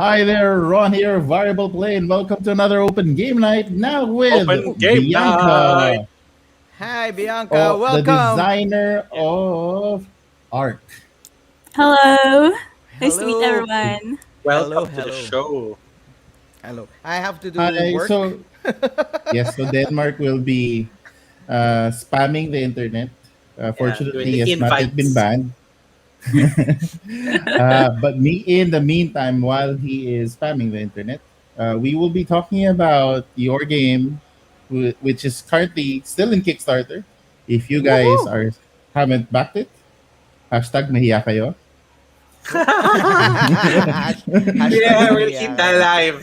Hi there, Ron here, Variableplay, and welcome to another open game night. Now with Open game night. Bianca, Hi, Bianca. the Welcome. designer Yeah. of art. Hello. Nice to meet Hello. everyone. Hello. Welcome to the Hello. show. Hello. I have to do Hi. work. So Denmark will be spamming the internet. Yeah, doing Fortunately, the has not yet been invites. banned. But in the meantime, while he is spamming the internet, we will be talking about your game, which is currently still in Kickstarter. If you guys Woohoo. are haven't backed it, hashtag mahiya kayo. Hashtag Yeah, we're gonna me. keep that alive.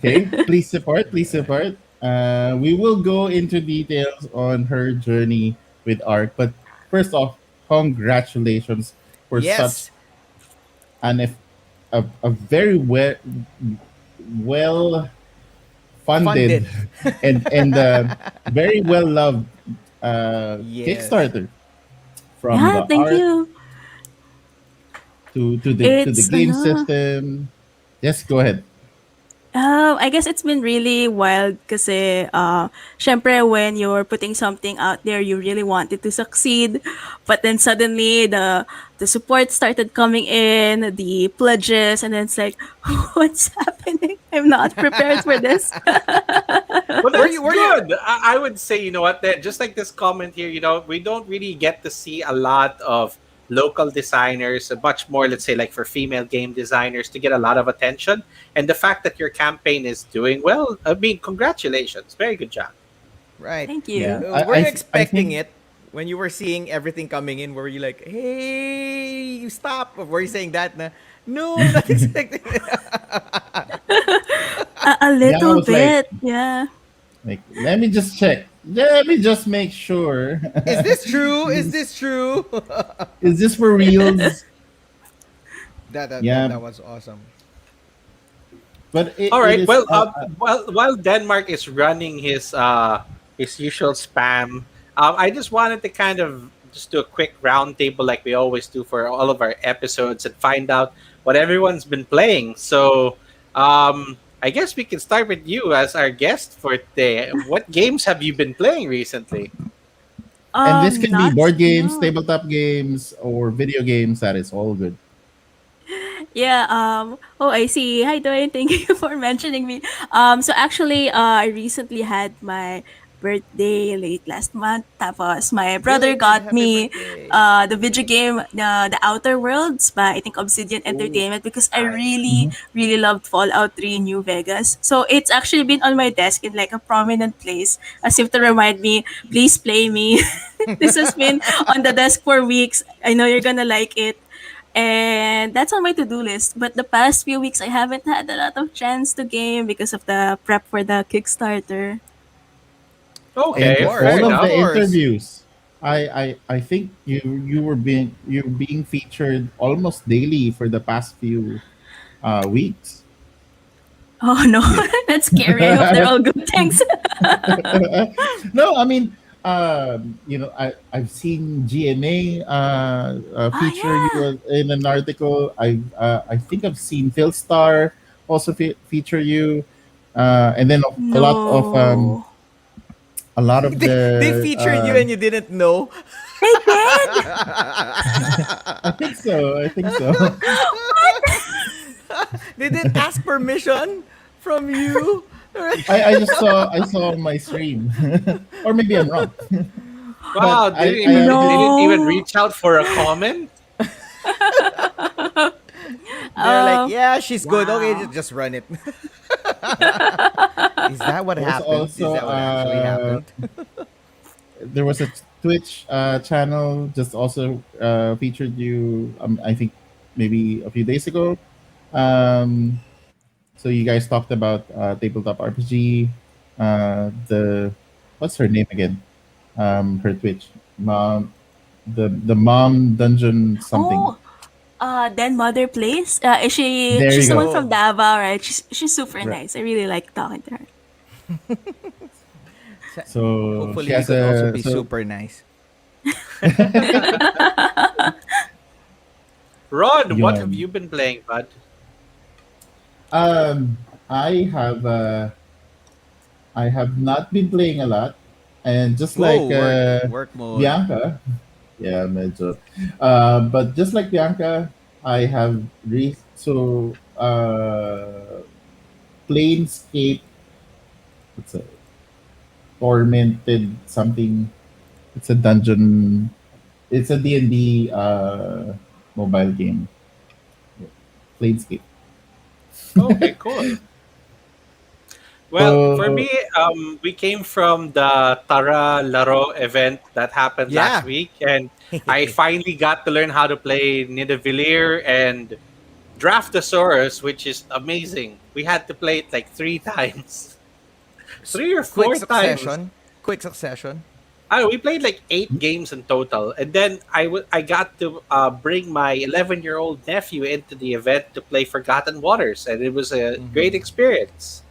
Okay, please support, please support. We will go into details on her journey with art, but first off, congratulations for such Yes. an a very well funded Funded. and very well loved Yes. Kickstarter, from Yeah, the thank art you. to the It's game system. Yes, go ahead. I guess it's been really wild kasi syempre when you're putting something out there, you really want it to succeed. But then suddenly the support started coming in, the pledges, and then it's like, what's happening? I'm not prepared for this. But Were that's you? Were you? good. I would say, you know what, that just like this comment here, we don't really get to see a lot of local designers, much more, let's say, like for female game designers to get a lot of attention. And the fact that your campaign is doing well, I mean, congratulations. Very good job. Right. Thank Yeah, you. Were you I expecting think it when you were seeing everything coming in? Were you like, "Hey, you stop"? Or were you saying that? Na, no, I'm not expecting it. A yeah, I little was like bit, yeah. let me just check. Let me just make sure. Is this true? Is is, this true? is this for reals? That Yeah, was awesome. but All it right. is. Well, while Denmark is running his usual spam, I just wanted to kind of just do a quick roundtable like we always do for all of our episodes and find out what everyone's been playing. So, I guess we can start with you as our guest for today. What games have you been playing recently? And this can be Not board games, no. tabletop games, or video games. That is all good. Yeah, oh, I see. Hi, Dwayne. Thank you for mentioning me. So actually, I recently had my birthday late last month. Tapos my brother Belated got happy me birthday. the video game, The Outer Worlds by I think Obsidian Ooh, Entertainment because I nice. really, Mhm. really loved Fallout 3 New Vegas. So it's actually been on my desk in like a prominent place as if to remind me, please play me. This has been on the desk for weeks. I know you're gonna like it. And that's on my to-do list. But the past few weeks, I haven't had a lot of chance to game because of the prep for the Kickstarter. Of Okay, And course, fair all of of the enough. course. interviews, I think you're being featured almost daily for the past few weeks. Oh no, that's scary. I hope they're all good things. No, I mean, I've seen GMA Oh feature you yeah. in an article. I think I've seen Philstar also feature you, and then No. a lot of They the featured you and you didn't know. They did? I think so. I think so. They didn't ask permission from you. I saw my stream, or maybe I'm wrong. But Wow, they didn't even No. reach out for a comment. They're like, Oh, yeah, she's good. Okay, wow. just run it. Is that what there's happened? Is also that what actually happened? there was a Twitch channel just also featured you. I think maybe a few days ago. Um, so you guys talked about tabletop RPG. The what's her name again? Her Twitch mom, the mom dungeon something. Oh, then Mother Place. Is she? There She's you the go. one from Oh, Davao, right? She's super Right. nice. I really like talking to her. sa- So she hopefully you has could also a be so super nice. Ron, what have yun. you been playing, bud? Um, I have I have not been playing a lot, and just like Whoa, work mode. Bianca, yeah, medyo. But just like Bianca, I have Planescape. It's a tormented something. It's a dungeon. It's a D&D mobile game. Planescape. Okay, cool. Well, for So me, we came from the Tara Laro event that happened last Yeah. week, and I finally got to learn how to play Nidavellir and Draftosaurus, which is amazing. We had to play it like three times, three or Quick four times. succession. Quick succession. I don't know, we played like 8 games in total, and then I got to bring my 11-year-old nephew into the event to play Forgotten Waters, and it was a great experience.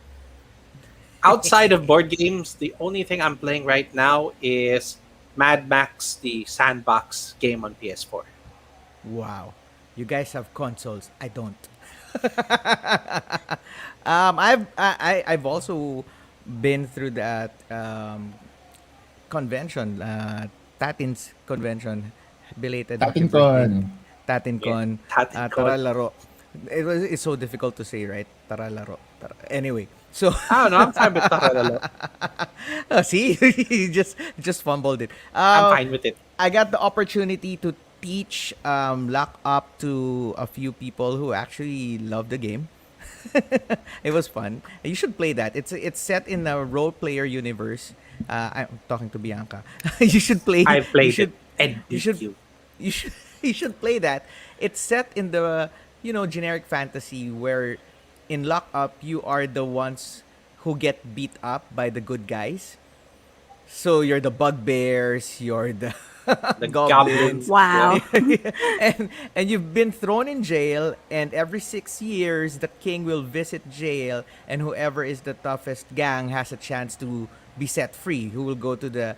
Outside of board games, the only thing I'm playing right now is Mad Max, the sandbox game on PS4. Wow. You guys have consoles. I don't. I've also been through that convention, Tatin's convention, belated happy birthday, Tatingcon. Yeah, TatinCon, Tatin Code. Taralaro. It's so difficult to say, right? Taralaro. Anyway, so I don't know. I'm fine with Taralalo. see, you just fumbled it. I'm fine with it. I got the opportunity to teach lock up to a few people who actually love the game. It was fun. You should play that. It's set in a role player universe. I'm talking to Bianca. You should play. I You played it should. and You beat should. you. You should. You should play that. It's set in the generic fantasy where in lock up you are the ones who get beat up by the good guys. So you're the bugbears. You're the The goblins. goblins. Yeah. Wow. And you've been thrown in jail, and every 6 years the king will visit jail, and whoever is the toughest gang has a chance to be set free, who will go to the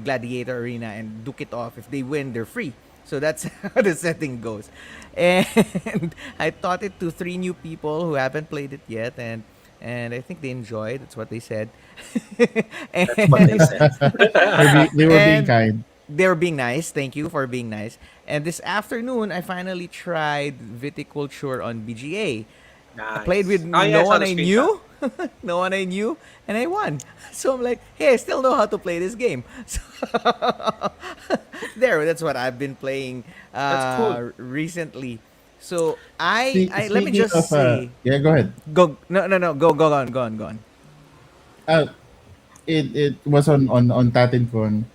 gladiator arena and duke it off. If they win, they're free. So that's how the setting goes. And I taught it to 3 new people who haven't played it yet, and I think they enjoyed. That's what they said. That's what they and said. They were being and kind. they were being nice. Thank you for being nice. And this afternoon, I finally tried viticulture on BGA. I played with Nice. Oh yeah, I no saw one the I screenshot. knew, no one I knew, and I won. So I'm like, hey, I still know how to play this game. So that's what I've been playing That's cool. recently. So I let me Speaking just of, say, yeah, go ahead. go no go on. Uh, it was on TatinCon.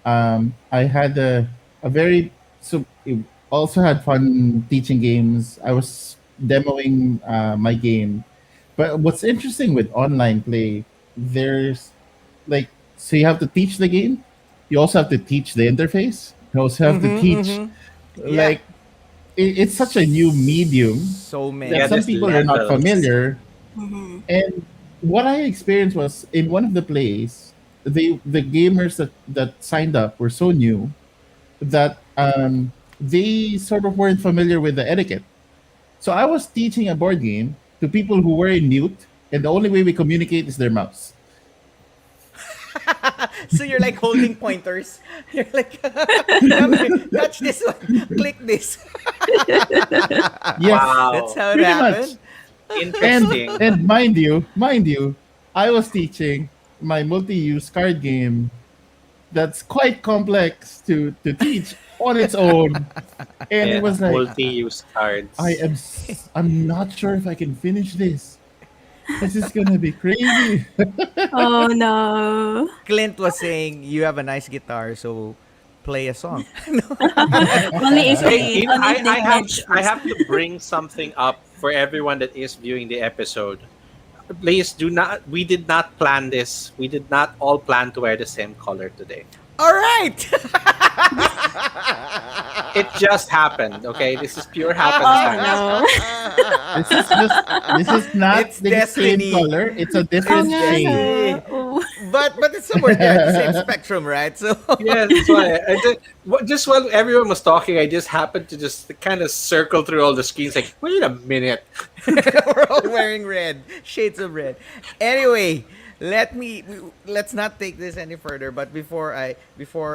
I had a very so it also had fun teaching games. I was demoing my game, but what's interesting with online play, there's like so you have to teach the game. You also have to teach the interface. You also have to teach Yeah, like it's such a new medium so that Yeah, many. some there's people are not levels. familiar. Mhm. And what I experienced was in one of the plays, the gamers that signed up were so new that they sort of weren't familiar with the etiquette. So I was teaching a board game to people who were in mute, and the only way we communicate is their mouse. So you're like holding pointers. You're like, touch this one, click this. Yes, That's Wow. how it pretty much. happened. Interesting. And mind you, I was teaching my multi-use card game that's quite complex to teach on its own, and it Yeah, was like multi-use cards. I'm not sure if I can finish this. This is gonna be crazy. Oh no. Clint was saying you have a nice guitar, so play a song. Only if Hey, they only if they pledge I first. have to bring something up for everyone that is viewing the episode. Please do not. We did not plan this. We did not all plan to wear the same color today. All right. It just happened. Okay, this is pure Oh happenstance. no. This is not It's the same destiny. color. It's a Oh different It's no, shade. destiny. no. Oh. but it's somewhere there at the same spectrum, right? So Yeah, that's why. Just while everyone was talking, I just happened to just kind of circle through all the screens. Like, wait a minute. we're all wearing red, shades of red. Anyway, let's not take this any further. But before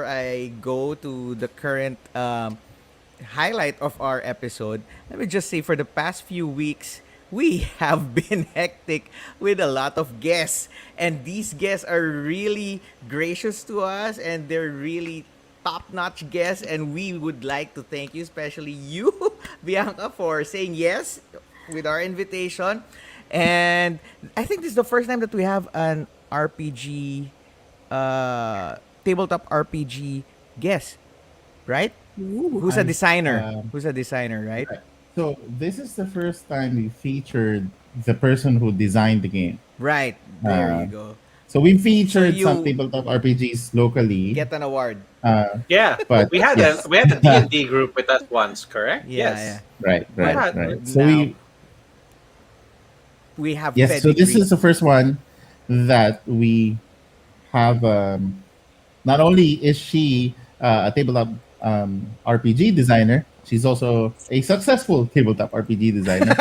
I go to the current highlight of our episode, let me just say for the past few weeks, we have been hectic with a lot of guests. And these guests are really gracious to us and they're really top notch guests. And we would like to thank you, especially you, Bianca, for saying yes with our invitation. And I think this is the first time that we have an RPG, tabletop RPG guest, right? Who's a I designer? um, Who's a designer, right? right. So this is the first time we featured the person who designed the game. Right. There you Uh, go. so we So featured some you tabletop RPGs locally, get an award. Yeah, but yes, we had a D&D group with us once, correct? Yeah, Yes. right, But right, Yeah. right. So now we we have yes, so this pedigree. is the first one that we have. Not only is she a tabletop RPG designer, she's also a successful tabletop RPG designer.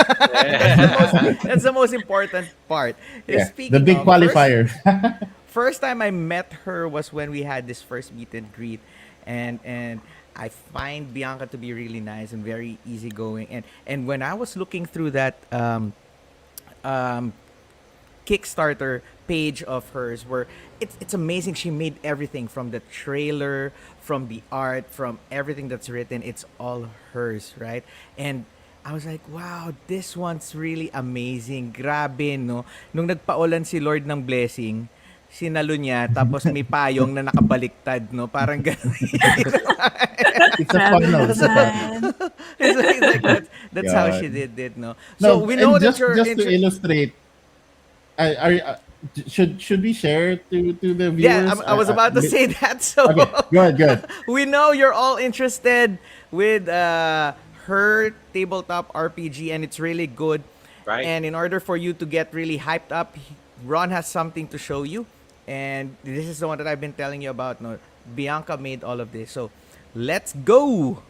That's the most important part. Yeah, the Speaking big of, qualifier. first time I met her was when we had this first meet and greet, and I find Bianca to be really nice and very easygoing. And when I was looking through that um, Kickstarter page of hers, where it's amazing. She made everything from the trailer, from the art, from everything that's written. It's all hers, right? And I was like, wow, this one's really amazing. Grabe, no? Nung nagpaulan si Lord ng blessing, sinalo niya, tapos may payong na nakabaliktad, no? Parang gano'n. It's a Grabe funnel. It's a funnel. naman. It's like that's how she God. did it, no? So No, we know and that you're just to illustrate, should we share to the yeah, viewers? I was about to say that. So Okay, good, good. we know you're all interested with her tabletop RPG, and it's really good. Right. And in order for you to get really hyped up, Ron has something to show you, and this is the one that I've been telling you about. No, Bianca made all of this, so let's go.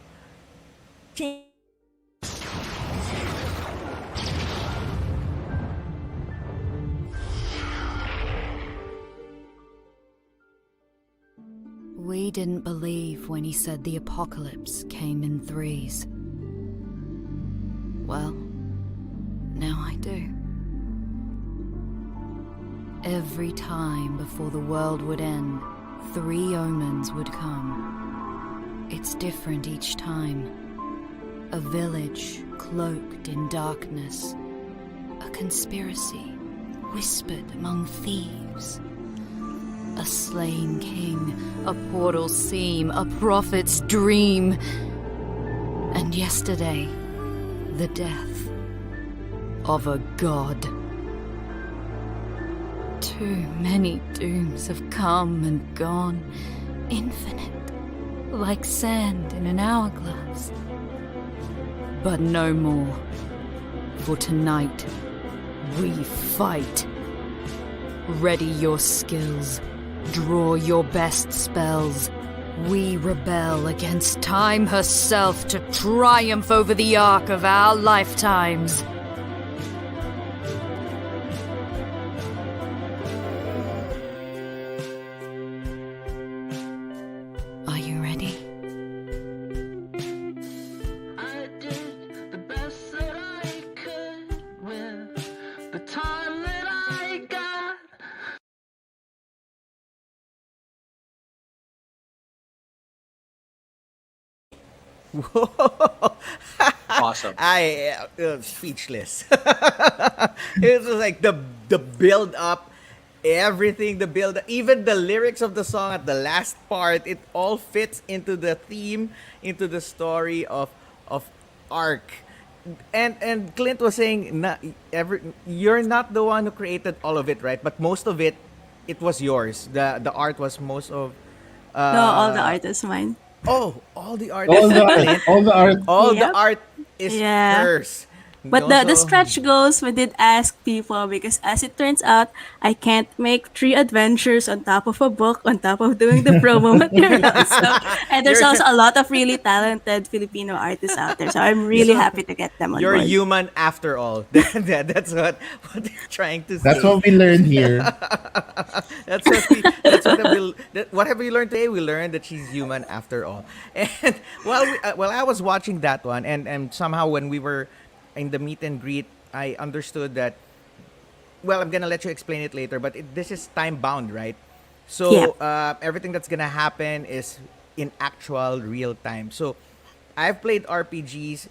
Ching. We didn't believe when he said the apocalypse came in threes. Well, now I do. Every time before the world would end, 3 omens would come. It's different each time. A village cloaked in darkness. A conspiracy whispered among thieves. A slain king, a portal seam, a prophet's dream. And yesterday, the death of a god. Too many dooms have come and gone, infinite, like sand in an hourglass. But no more, for tonight we fight. Ready your skills. Draw your best spells. We rebel against time herself to triumph over the arc of our lifetimes. Are you ready? I did the best that I could with the time that I got. Awesome. I speechless. It was like the build up, everything, the build up, even the lyrics of the song at the last part. It all fits into the theme, into the story of Ark. And Clint was saying, you're not the one who created all of it, right? But most of it, it was yours. The art was most of. No, all the Uh, art is mine. Oh, all the art. All is the Clint. art, all the art. All the Yep. art is Yeah. hers. But the Also, stretch goals, we did ask people because as it turns out, I can't make three adventures on top of a book, on top of doing the promo materials. So, and there's you're also a lot of really talented Filipino artists out there. So I'm really so happy to get them on you're board. human after all. That's what they're trying to That's say. what we learned here. What have we learned today? We learned that she's human after all. And while I was watching that one, and somehow when we were in the meet and greet, I understood that. Well, I'm gonna let you explain it later, but this is time bound, right? So Yep. everything that's gonna happen is in actual real time. So I've played RPGs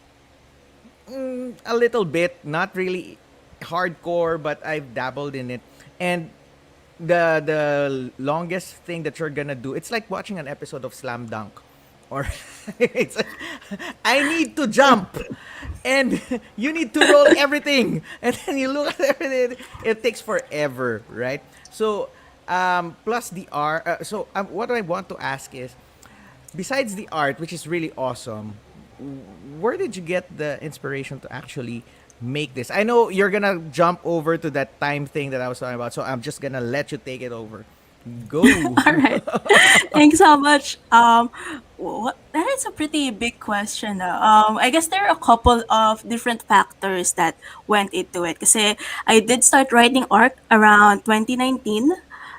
a little bit, not really hardcore, but I've dabbled in it. And the longest thing that you're gonna do, it's like watching an episode of Slam Dunk, or it's like, I need to jump, and you need to roll everything, and then you look at everything. It takes forever, right? So plus the art. What I want to ask is, besides the art, which is really awesome, where did you get the inspiration to actually make this? I know you're gonna jump over to that time thing that I was talking about, so I'm just gonna let you take it over. Go. All right. Thanks so much. That is a pretty big question. I guess there are a couple of different factors that went into it. Kasi I did start writing art around 2019.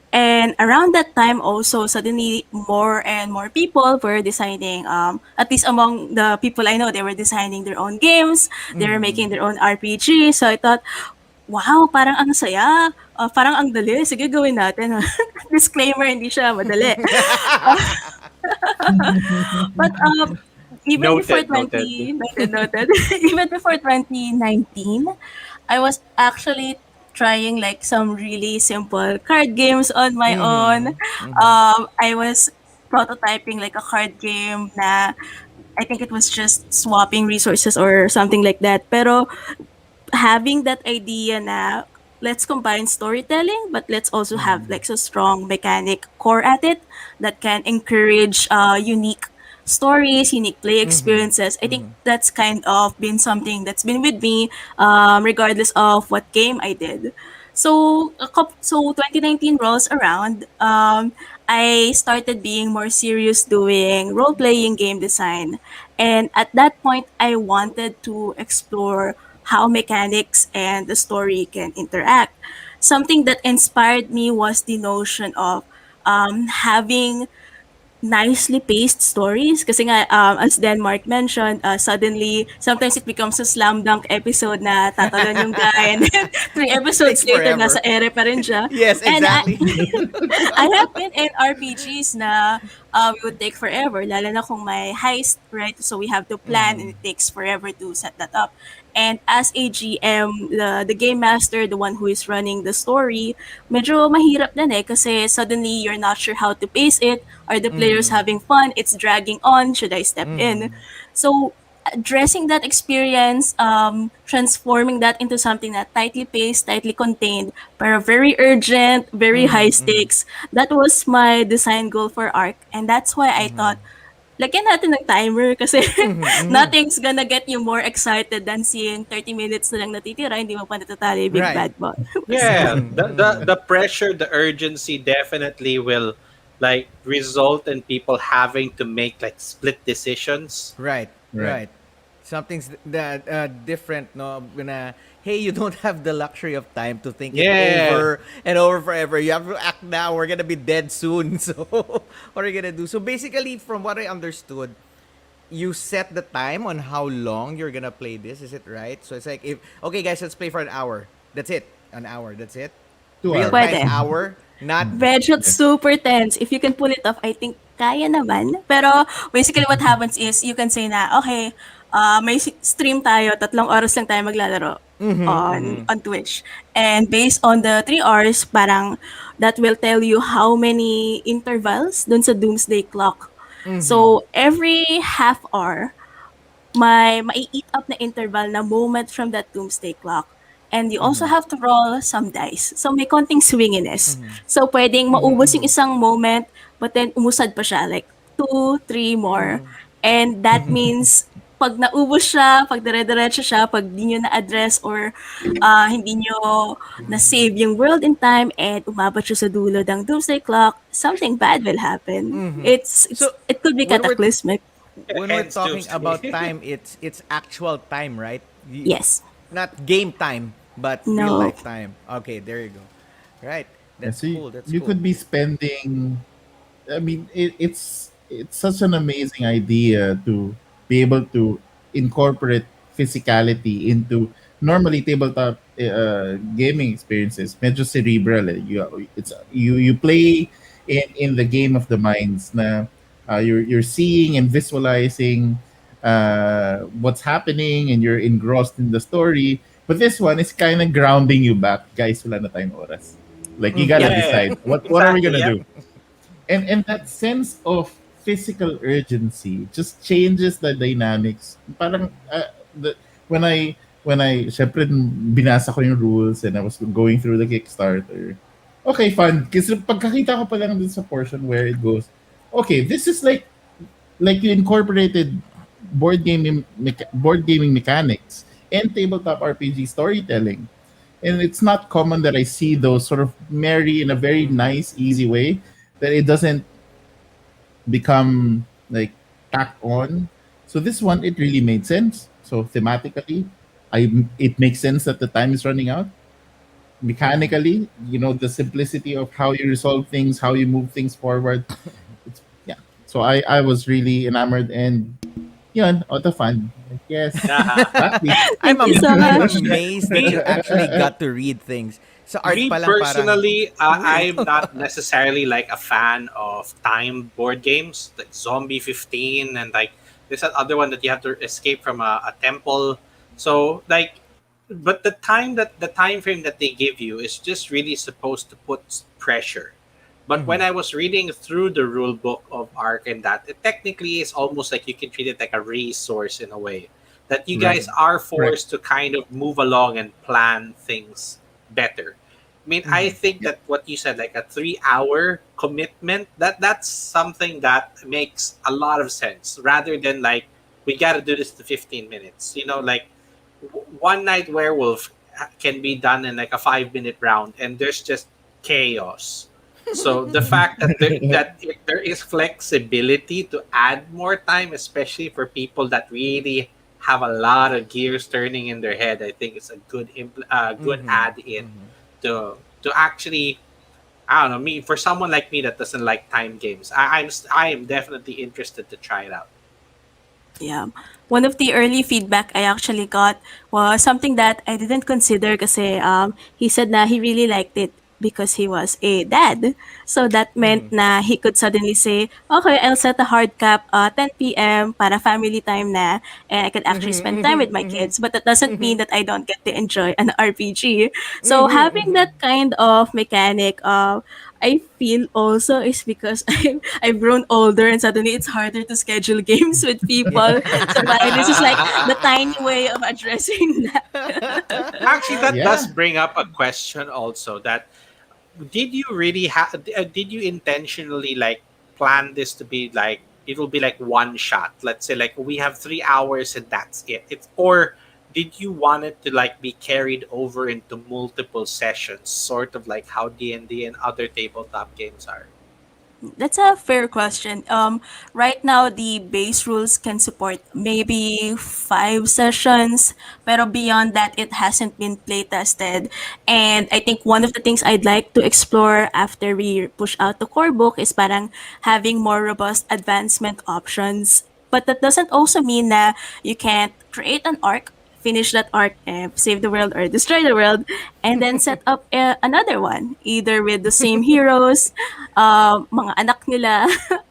And around that time also, suddenly more and more people were designing, at least among the people I know, they were designing their own games, they were making their own RPG. So I thought, wow, parang ang saya, parang ang dali, sige gawin natin. Disclaimer, hindi siya madali. But even before Noted, noted. 20, noted, even before 2019, I was actually trying like some really simple card games on my own. I was prototyping like a card game na I think it was just swapping resources or something like that. Pero having that idea na let's combine storytelling, but let's also have like a strong mechanic core at it that can encourage unique stories, unique play experiences. I think that's kind of been something that's been with me, regardless of what game I did. So 2019 rolls around. I started being more serious doing role playing game design, and at that point, I wanted to explore how mechanics and the story can interact. Something that inspired me was the notion of having nicely paced stories kasi nga as Denmark mentioned, suddenly sometimes it becomes a slam dunk episode na tatalon yung guy and then three Takes episodes later forever. nasa ere pa rin siya. Yes, And exactly. I have been in RPGs na it would take forever, lalo na kung may heist, right? So we have to plan and it takes forever to set that up. And as a GM, the game master, the one who is running the story, medyo mahirap din eh kasi suddenly you're not sure how to pace it. Are the players having fun? It's dragging on. Should I step in? So addressing that experience, transforming that into something that tightly paced, tightly contained, pero very urgent, very high stakes. That was my design goal for ARC. And that's why I thought, lagyan natin ng timer kasi nothing's gonna get you more excited than seeing 30 minutes na lang natitira, hindi mo pa natatali yung Big Right. Bad Boss. Yeah, the pressure, the urgency definitely will like result in people having to make like split decisions. Right, Right. right. Something's that different, no? Gonna, hey, you don't have the luxury of time to think it Yeah. over and over forever. You have to act now. We're gonna be dead soon. So, what are you gonna do? So, basically, from what I understood, you set the time on how long you're gonna play this. Is it right? So it's like, if okay, guys, let's play for an hour. That's it. An hour. That's it. 2 Real hours. Pwede. time hour. Not. Medyo super tense. If you can pull it off, I think kaya naman. Pero basically what happens is you can say na, okay, may stream tayo, 3 oras lang tayo maglalaro on Twitch. And based on the 3 hours, parang that will tell you how many intervals dun sa doomsday clock. So every half hour, may mai-eat up na interval na moment from that doomsday clock. And you also have to roll some dice. So may konting swinginess. So pwedeng maubos yung isang moment, but then umusad pa siya, like 2, 3 more. And that means pag naubos siya, pag dire-diretso siya, pag di nyo na-address or hindi nyo na-save yung world in time and umabot siya sa dulo ng doomsday clock, something bad will happen. So It could be when we're cataclysmic. when we're Hence talking about Doomsday. time, it's actual time, right? Yes. Not game time, but real No. life time. Okay, there you go. Right. Yeah, That's so cool. That's you cool. could be spending. I mean, it's such an amazing idea to be able to incorporate physicality into normally tabletop gaming experiences. Medyo cerebral. You play in the game of the minds. Na you're seeing and visualizing what's happening, and you're engrossed in the story. But this one is kind of grounding you back, guys. Wala na tayong oras. Like you gotta Yeah, Mm-hmm. yeah, decide what are we exactly. gonna Yep. do, and that sense of physical urgency just changes the dynamics. Parang when I syempre binasa ko yung rules and I was going through the Kickstarter. Okay, fun. Kasi pagkakita ko pa lang dun sa portion where it goes, okay, this is like you incorporated board gaming mechanics and tabletop RPG storytelling. And it's not common that I see those sort of marry in a very nice, easy way that it doesn't become like tacked on. So this one, it really made sense. So thematically, it makes sense that the time is running out. Mechanically, the simplicity of how you resolve things, how you move things forward. It's yeah. So I was really enamored, and yun, out of fun. Like, yes, Yeah. happy. I'm Thank you so I'm much. amazed that you actually got to read things. Sa art Me pa lang parang personally, ooh. I'm not necessarily like a fan of time board games like Zombie 15 and like there's that other one that you have to escape from a temple. So like, but the time frame that they give you is just really supposed to put pressure. But when I was reading through the rule book of Arc and that, it technically is almost like you can treat it like a resource in a way. That you Right. guys are Correct. forced to kind of move along and plan things better. I mean, I think Yeah. that what you said, like a 3 hour commitment, that's something that makes a lot of sense rather than like we got to do this to 15 minutes. Like one night werewolf can be done in like a 5 minute round, and there's just chaos. So the fact that there is flexibility to add more time, especially for people that really have a lot of gears turning in their head, I think it's a good add in to actually, I don't know, me, for someone like me that doesn't like time games, I am definitely interested to try it out. Yeah. One of the early feedback I actually got was something that I didn't consider kasi he said na he really liked it because he was a dad. So that meant na he could suddenly say, okay, I'll set a hard cap 10 p.m. para family time na and I could actually spend time with my kids. But that doesn't mean that I don't get to enjoy an RPG. So having that kind of mechanic, I feel also is because I've grown older and suddenly it's harder to schedule games with people. So parang this is like the tiny way of addressing that. Actually, that does Yeah. bring up a question also that did you really have did you intentionally like plan this to be like it will be like one shot, let's say like we have 3 hours and that's it's or did you want it to like be carried over into multiple sessions, sort of like how D&D and other tabletop games are? That's a fair question. Right now, the base rules can support maybe 5 sessions, pero beyond that, it hasn't been play tested. And I think one of the things I'd like to explore after we push out the core book is parang having more robust advancement options. But that doesn't also mean that you can't create an arc, finish that arc, and save the world or destroy the world, and then set up another one, either with the same heroes, mga anak nila,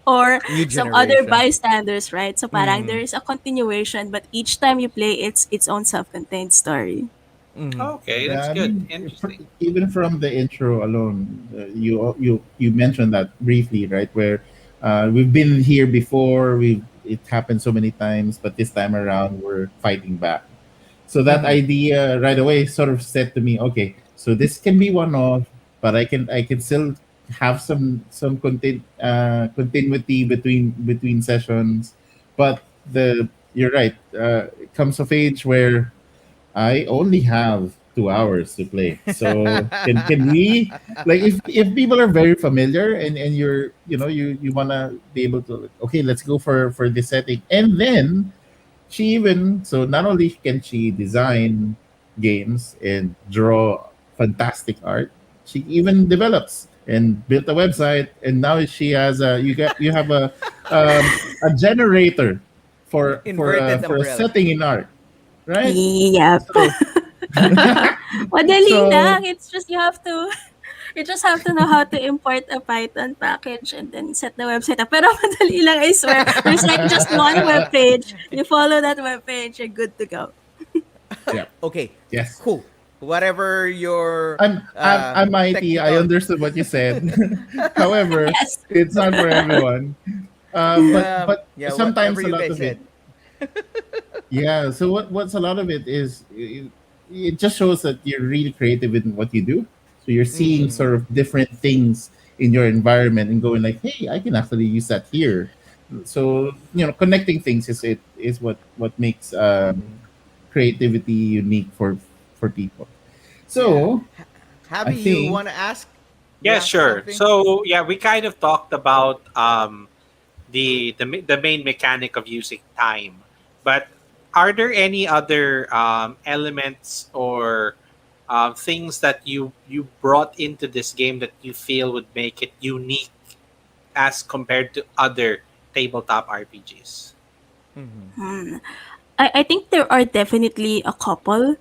or New some other generation. bystanders, right? So parang there is a continuation, but each time you play, it's its own self-contained story. Okay, that's Yeah, I good, mean, interesting. even from the intro alone, you mentioned that briefly, right? Where we've been here before, it happened so many times, but this time around we're fighting back. So that idea right away sort of said to me, okay, so this can be one off, but I can still have continuity between sessions, but the you're right. It comes of age where I only have 2 hours to play. So can we, like, if people are very familiar, and you're, you wanna be able to, okay, let's go for this setting. And then she even, so not only can she design games and draw fantastic art, she even develops and built a website, and now she has you have a generator Inverted for a umbrella. setting in art, right? Yep. So Madali so lang. It's just you have to you just have to know how to import a Python package and then set the website up. Pero madali lang, I swear. There's like just one web page. You follow that web page, you're good to go. yeah, Okay, yes. cool. Whatever your I'm IT. I technical. understood what you said. However, Yes. it's not for everyone. But Yeah, whatever sometimes a you lot guys of it, said. yeah. So what's a lot of it is, it just shows that you're really creative in what you do. So you're seeing Mm-hmm. sort of different things in your environment and going like, hey, I can actually use that here. So connecting things is what makes creativity unique for people. Yeah. So I Javi, you think, want to ask? Yeah, Yeah, sure. something? So yeah, we kind of talked about the main mechanic of using time, but are there any other elements or things that you brought into this game that you feel would make it unique as compared to other tabletop RPGs? Mm-hmm. Hmm. I think there are definitely a couple,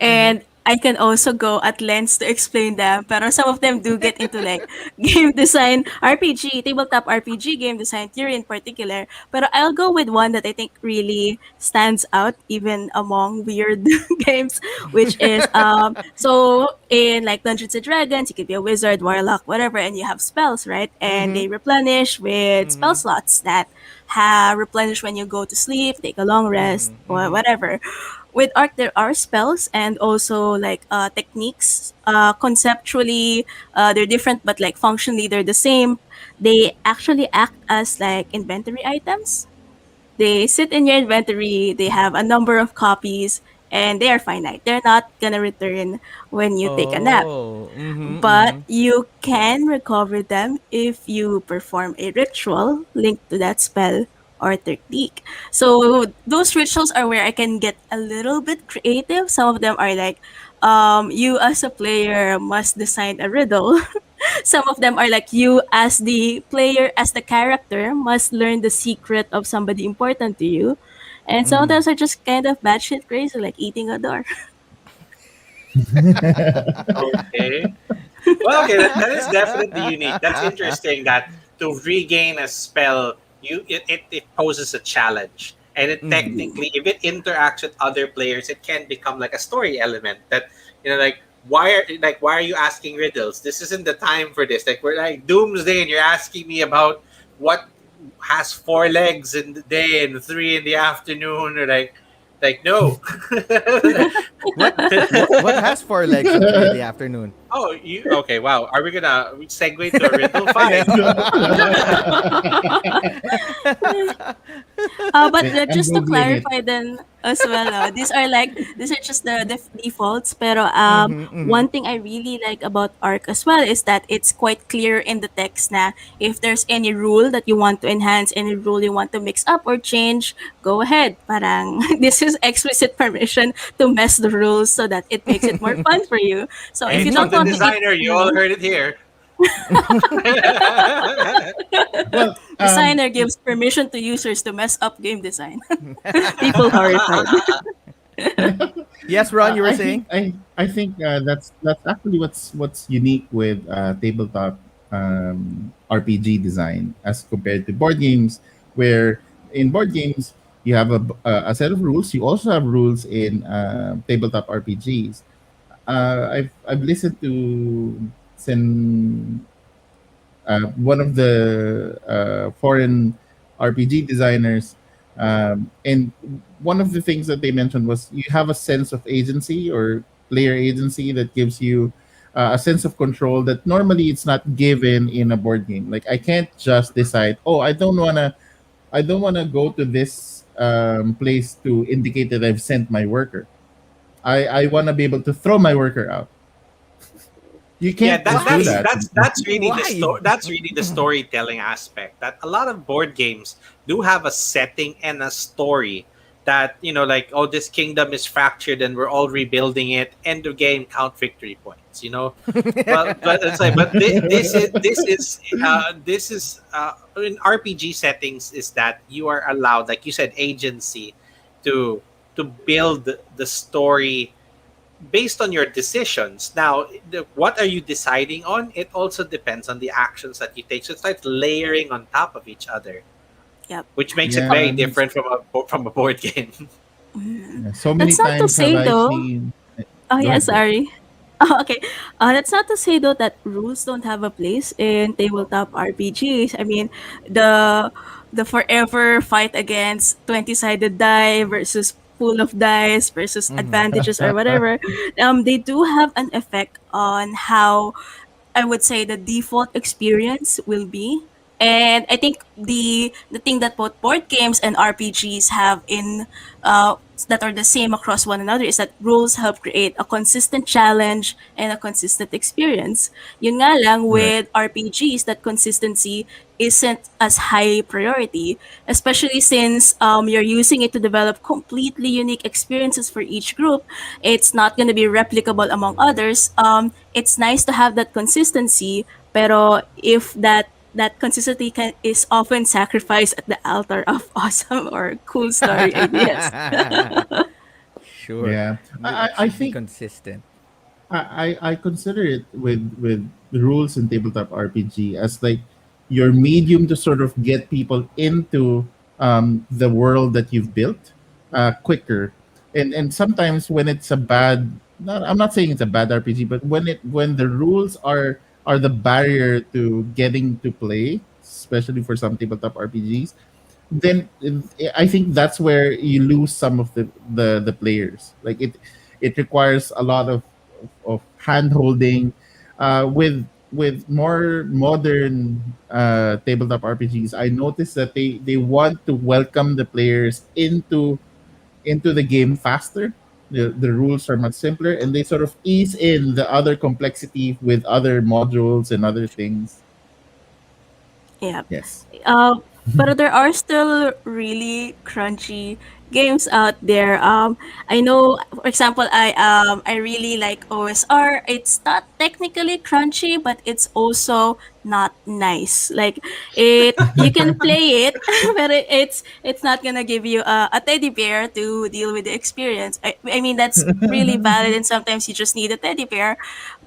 Mm-hmm. and I can also go at lengths to explain them. But some of them do get into like game design, RPG, tabletop RPG, game design theory in particular. But I'll go with one that I think really stands out even among weird games, which is so in like Dungeons and Dragons, you could be a wizard, warlock, whatever, and you have spells, right? And Mm-hmm. they replenish with spell Mm-hmm. slots that have replenish when you go to sleep, take a long rest, Mm-hmm. or Mm-hmm. whatever. With art, there are spells and also like techniques. Conceptually, they're different, but like functionally, they're the same. They actually act as like inventory items. They sit in your inventory, they have a number of copies, and they are finite. They're not gonna return when you take a nap, Oh. Mm-hmm. but Mm-hmm. you can recover them if you perform a ritual linked to that spell or technique. So those rituals are where I can get a little bit creative. Some of them are like, you as a player must design a riddle. Some of them are like you as the player, as the character, must learn the secret of somebody important to you. And Mm-hmm. sometimes are just kind of batshit crazy, like eating a door. Okay. Well, okay, that is definitely unique. That's interesting that to regain a spell, it poses a challenge. And it Mm-hmm. technically, if it interacts with other players, it can become like a story element that, like why are you asking riddles? This isn't the time for this. Like we're like doomsday and you're asking me about what has four legs in the day and three in the afternoon, or like no. What has four legs and three in the afternoon? Oh, you okay? Wow. Are we gonna segue to a riddle? Fine. Yes. But I'm just to googling it. clarify then as well, these are just the defaults. Pero Mm-hmm. Mm-hmm. one thing I really like about Arc as well is that it's quite clear in the text na if there's any rule that you want to enhance, any rule you want to mix up or change, go ahead. Parang this is explicit permission to mess the rules so that it makes it more fun for you. So if Hey, you Mm-hmm. don't content want to Mm-hmm. eat, designer, you all heard it here. Well, designer gives permission to users to mess up game design. People horrified. Yes, Ron, you were I saying? think that's actually what's unique with tabletop RPG design as compared to board games, where in board games you have a set of rules. You also have rules in tabletop RPGs. I've listened to some one of the foreign RPG designers, and one of the things that they mentioned was you have a sense of agency or player agency that gives you a sense of control that normally it's not given in a board game. Like I can't just decide, oh, I don't wanna go to this place to indicate that I've sent my worker. I want to be able to throw my worker out. You Yeah, can't that just do that's Why? that. that's that's really the Why? that's really the storytelling aspect. That a lot of board games do have a setting and a story that, like, oh, this kingdom is fractured and we're all rebuilding it. End of game, count victory points. But it's like, but in RPG settings is that you are allowed, like you said, agency to build the story based on your decisions. Now, what are you deciding on? It also depends on the actions that you take. So it starts layering on top of each other, Yep. which makes it very Yeah, different from a board game. Mm. yeah. So many That's not to times have say I though. seen. Oh Go yeah, ahead, go. sorry. Oh, okay. That's not to say though that rules don't have a place in tabletop RPGs. I mean, the the forever fight against 20-sided die versus pool of dice versus advantages or whatever. They do have an effect on how I would say the default experience will be. And I think the thing that both board games and RPGs have in that are the same across one another is that rules help create a consistent challenge and a consistent experience. Yun nga lang Right. with RPGs, that consistency isn't as high priority, especially since you're using it to develop completely unique experiences for each group. It's not going to be replicable among others. It's nice to have that consistency, pero if that consistency is often sacrificed at the altar of awesome or cool story ideas. Sure. Yeah, It I should be think consistent. I consider it with rules in tabletop RPG as like your medium to sort of get people into the world that you've built quicker, and sometimes when it's a bad, not, I'm not saying it's a bad RPG, but when the rules are the barrier to getting to play, especially for some tabletop RPGs, then I think that's where you lose some of the players. Like it requires a lot of hand holding. With more modern tabletop RPGs, I noticed that they want to welcome the players into the game faster. The rules are much simpler, and they sort of ease in the other complexity with other modules and other things. Yeah. Yes. Uh, but there are still really crunchy games out there. I know, for example, I really like OSR. It's not technically crunchy, but it's also not nice. Like you can play it, but it's not gonna give you a teddy bear to deal with the experience. I mean that's really valid, and sometimes you just need a teddy bear,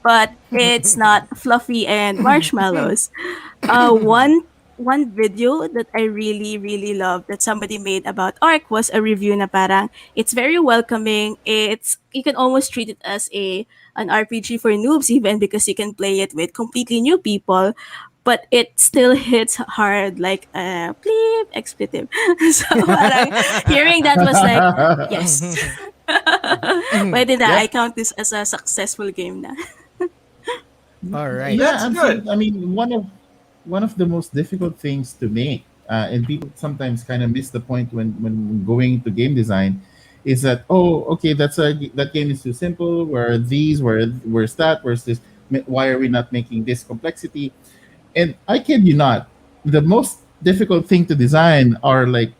but it's not fluffy and marshmallows. One video that I really really love that somebody made about Arc was a review na parang it's very welcoming. It's you can almost treat it as an RPG for noobs even because you can play it with completely new people, but it still hits hard like a bleep expletive. So parang hearing that was like yes. Pwede na, I Yeah. count this as a successful game na. All right. Yeah, That's good. absolutely. I mean, one of the most difficult things to make, and people sometimes kind of miss the point when going to game design, is that, oh, okay, that game is too simple. Where are these? Where's that? Where's this? Why are we not making this complexity? And I kid you not, the most difficult thing to design are like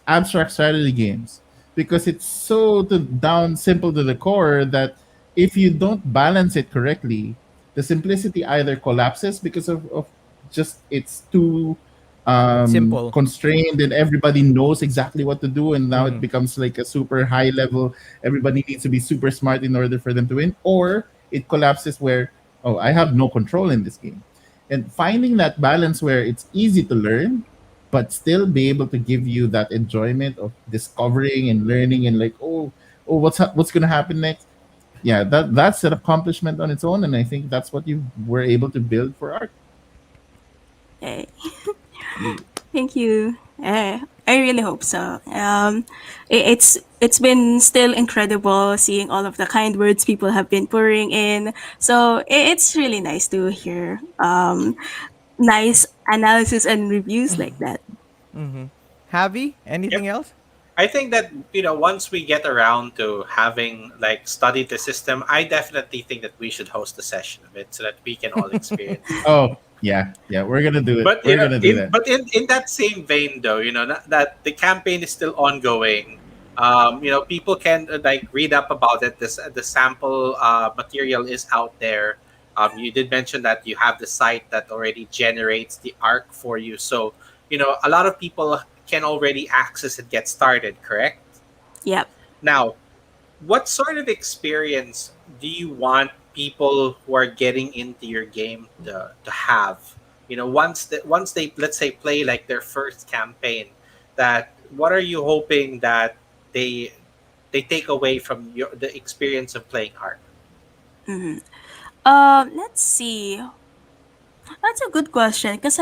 abstract strategy games, because it's so down simple to the core that if you don't balance it correctly, the simplicity either collapses because of just it's too Simple. constrained and everybody knows exactly what to do, and now it becomes like a super high level, everybody needs to be super smart in order for them to win, or it collapses where, oh, I have no control in this game. And finding that balance where it's easy to learn but still be able to give you that enjoyment of discovering and learning, and like, oh, what's going to happen next. Yeah, that's an accomplishment on its own, and I think that's what you were able to build for art. Eh, thank you. I really hope so. It's been still incredible seeing all of the kind words people have been pouring in. So it's really nice to hear nice analysis and reviews like that. Javi, Yep. anything else? I think that once we get around to having like studied the system, I definitely think that we should host a session of it so that we can all experience it. Oh, yeah, yeah. We're gonna do it. But We're gonna do that. in that same vein, though, that the campaign is still ongoing. People can like read up about it. The sample material is out there. You did mention that you have the site that already generates the arc for you, so a lot of people can already access and get started. Correct? Yep. Now, what sort of experience do you want people who are getting into your game to have? Once they, let's say, play like their first campaign, that what are you hoping that they they take away from the experience of playing Ark? Hmm. Let's see. That's a good question. Because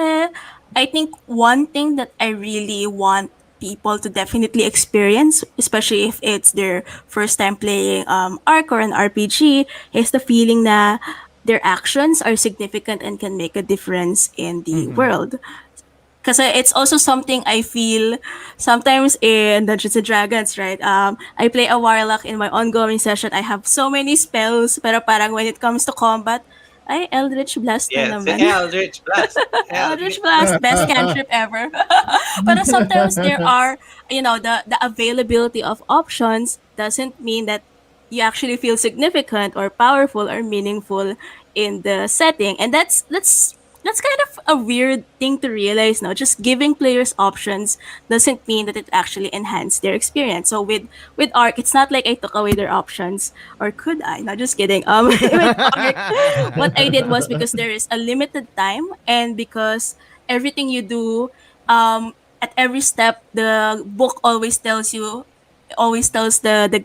I think one thing that I really want people to definitely experience, especially if it's their first time playing Arc or an RPG, is the feeling that their actions are significant and can make a difference in the Mm-hmm. world. Because it's also something I feel sometimes in Dungeons and Dragons, right? I play a warlock in my ongoing session. I have so many spells, pero parang when it comes to combat, ay, Eldritch Blast na Yes, the naman. Eldritch Blast. Eldritch Blast, best cantrip ever. But sometimes there are, the availability of options doesn't mean that you actually feel significant or powerful or meaningful in the setting. And that's kind of a weird thing to realize now. Just giving players options doesn't mean that it actually enhanced their experience. So with Arc, it's not like I took away their options, or could I? Not just kidding. With Arc, what I did was, because there is a limited time and because everything you do, at every step, the book always tells the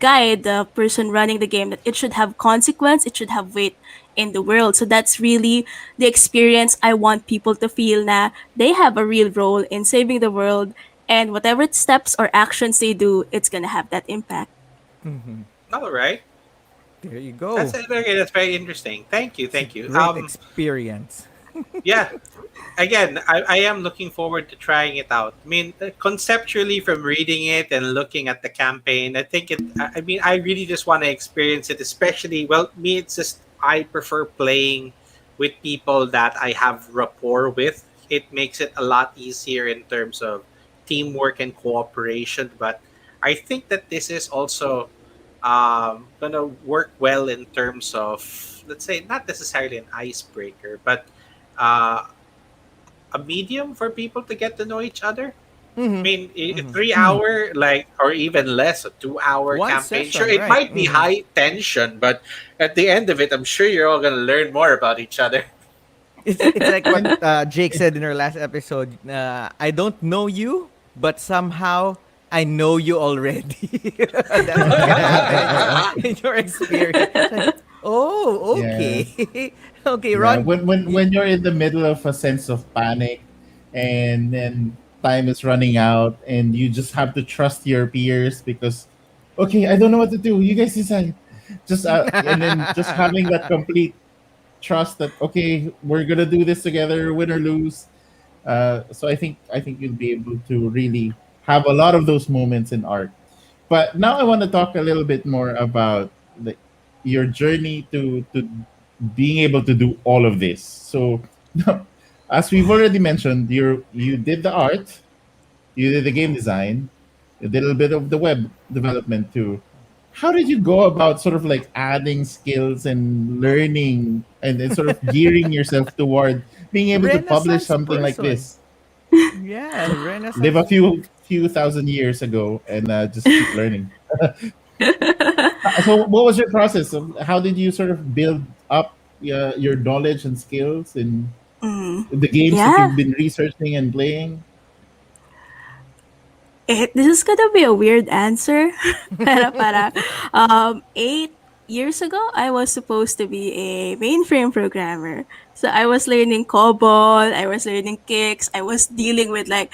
guide, the person running the game, that it should have consequence, it should have weight in the world. So that's really the experience I want people to feel, na they have a real role in saving the world, and whatever steps or actions they do, it's gonna have that impact. Mm-hmm. All right. There you That's go. okay. That's very interesting. Thank you. It's a Thank you. great experience. Yeah. Again, I am looking forward to trying it out. I mean, conceptually, from reading it and looking at the campaign, I think it. I mean, I really just want to experience it. Especially, well, me, it's just I prefer playing with people that I have rapport with. It makes it a lot easier in terms of teamwork and cooperation. But I think that this is also gonna work well in terms of, let's say, not necessarily an icebreaker, but uh, a medium for people to get to know each other. I Mm-hmm. mean, a Mm-hmm. 3 hour, like, or even less, a 2 hour One campaign. Sure, session, it right? might be Mm-hmm. high tension, but at the end of it, I'm sure you're all gonna learn more about each other. It's like what And Jake said in our last episode. I don't know you, but somehow I know you already. That's what's gonna happen in your experience. Like, oh, yeah, okay, okay, yeah. Ron. When you're in the middle of a sense of panic, and then time is running out, and you just have to trust your peers because, okay, I don't know what to do. You guys decide. Just and then just having that complete trust that, okay, we're gonna do this together, win or lose. So I think you'll be able to really have a lot of those moments in art. But now I want to talk a little bit more about your journey to being able to do all of this. So, as we've already mentioned, you did the art, you did the game design, you did a little bit of the web development too. How did you go about sort of like adding skills and learning and sort of gearing yourself toward being able to publish Renaissance something like person. this? Yeah, Live a Renaissance. few thousand years ago and just keep learning. So, what was your process? How did you sort of build up your knowledge and skills in Mm. the games that Yeah. you've been researching and playing? This is gonna be a weird answer. Pero para 8 years ago, I was supposed to be a mainframe programmer. So I was learning COBOL, I was learning Kicks, I was dealing with like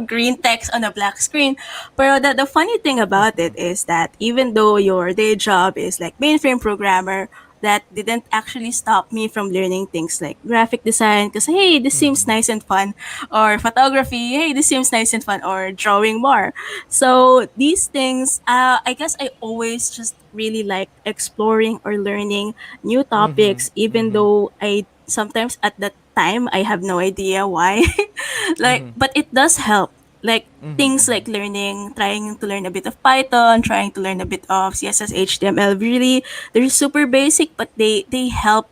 green text on a black screen. But the funny thing about it is that even though your day job is like mainframe programmer, that didn't actually stop me from learning things like graphic design because hey, this seems nice and fun, or photography, hey, this seems nice and fun, or drawing more. So these things, I guess I always just really like exploring or learning new topics, even though I sometimes at that time I have no idea why. Like, but it does help. Like things like trying to learn a bit of Python, trying to learn a bit of CSS, HTML. Really, they're super basic, but they help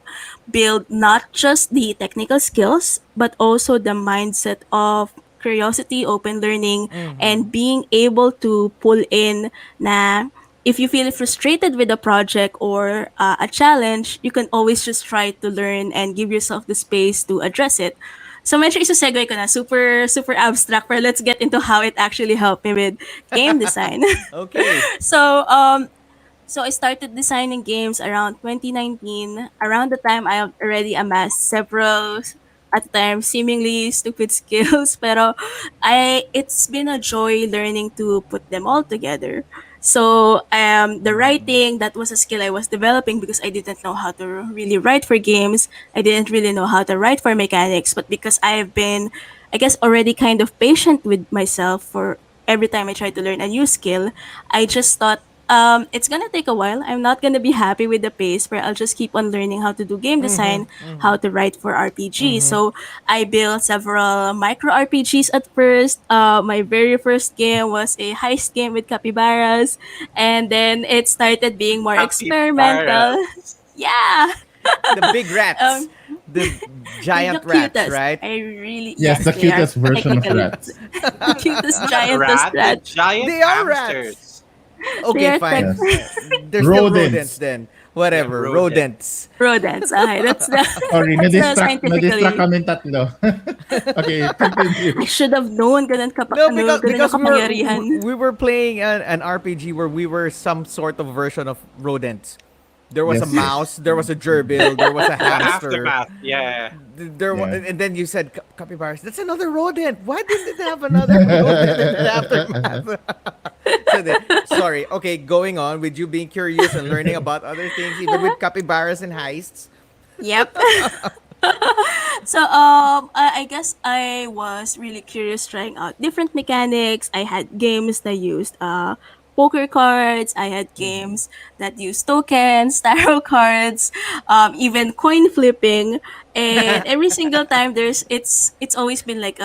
build not just the technical skills, but also the mindset of curiosity, open learning, and being able to pull in na if you feel frustrated with a project or a challenge, you can always just try to learn and give yourself the space to address it. So medyo isa-segue ko na, super, super abstract, but let's get into how it actually helped me with game design. Okay. so, so I started designing games around 2019. Around the time, I have already amassed several, at the time, seemingly stupid skills. Pero it's been a joy learning to put them all together. So the writing, that was a skill I was developing because I didn't know how to really write for games. I didn't really know how to write for mechanics. But because I've been, I guess, already kind of patient with myself for every time I try to learn a new skill, I just thought it's gonna take a while. I'm not gonna be happy with the pace, but I'll just keep on learning how to do game design, how to write for RPG. So I built several micro RPGs at first. My very first game was a heist game with capybaras, and then it started being more experimental. Capybaras. Yeah, The big rats. um, The they're the giant rats, cutest. right? I really Yes, yes, the they are cutest version of technically rats. the cutest, Not giantest rat, they're rats. giant They are hamsters. rats. They Okay, are fine. Yes. They're still rodents Rodents. then. Yeah, Whatever. rodent. Rodents. rodents. Okay, that's the Sorry, that's the na-distract scientifically. kami tatlo. Okay, I continue. should have known No, ganun yung because kapangyarihan. we were playing an RPG where we were some sort of version of rodents. There was a Yes. mouse, there was a gerbil, there was a The hamster. aftermath. Yeah. Yeah. And then you said capybaras. That's another rodent. Why didn't it have another rodent in the aftermath? Sorry. Okay, going on with you being curious and learning about other things, even with capybaras and heists. Yep. So I guess I was really curious trying out different mechanics. I had games that used poker cards. I had games that used tokens, tarot cards, even coin flipping. And every single time it's always been like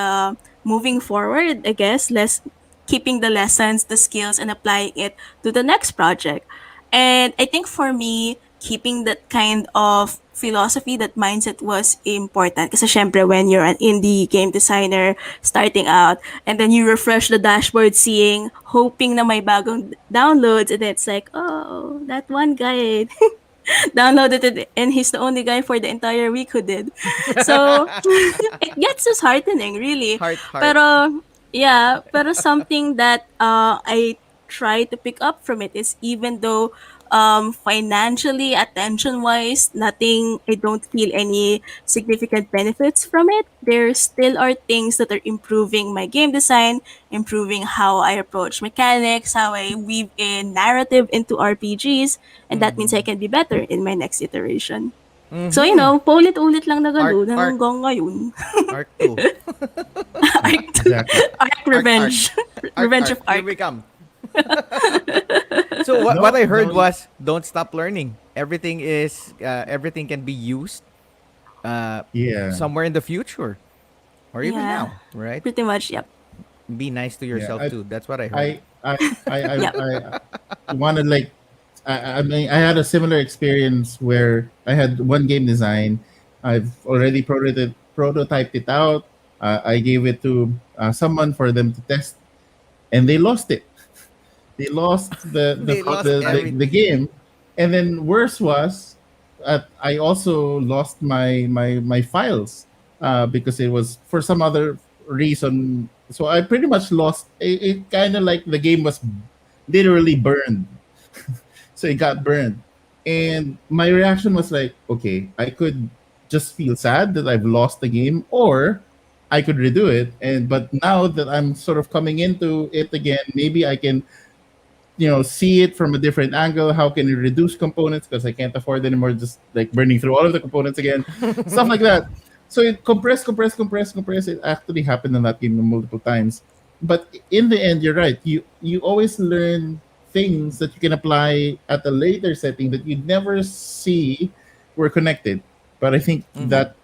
moving forward, I guess, less keeping the lessons, the skills, and applying it to the next project. And I think for me, keeping that kind of philosophy, that mindset was important. Kasi syempre, when you're an indie game designer starting out, and then you refresh the dashboard seeing, hoping na may bagong downloads, and then it's like, oh, that one guy downloaded it, and he's the only guy for the entire week who did. So, it gets disheartening, really. Heart. Pero, yeah, pero something that I try to pick up from it is even though financially, attention wise, nothing, I don't feel any significant benefits from it. There still are things that are improving my game design, improving how I approach mechanics, how I weave in narrative into RPGs, and that means I can be better in my next iteration. So, paulit-ulit lang na Arc, gano'n arc, hanggang ngayon. arc 2. Exactly. Arc Revenge. Revenge of Here Arc. we come. So what No, I heard no. was don't stop learning. Everything can be used Yeah. somewhere in the future or even Yeah. now, right? Pretty much, yep. Be nice to yourself I- too. That's what I heard. Yep. I wanted like I mean I had a similar experience where I had one game design. I've already prototyped it out. I gave it to someone for them to test, and they lost it. They lost They lost everything. the game, and then worse was, I also lost my files because it was for some other reason. So I pretty much lost. It kind of like the game was literally burned. So it got burned, and my reaction was like, okay, I could just feel sad that I've lost the game, or I could redo it. And but now that I'm sort of coming into it again, maybe I can see it from a different angle. How can you reduce components because I can't afford anymore just like burning through all of the components again, stuff like that. So it compress. It actually happened in that game multiple times. But in the end, you're right. You always learn things that you can apply at a later setting that you never see were connected. But I think that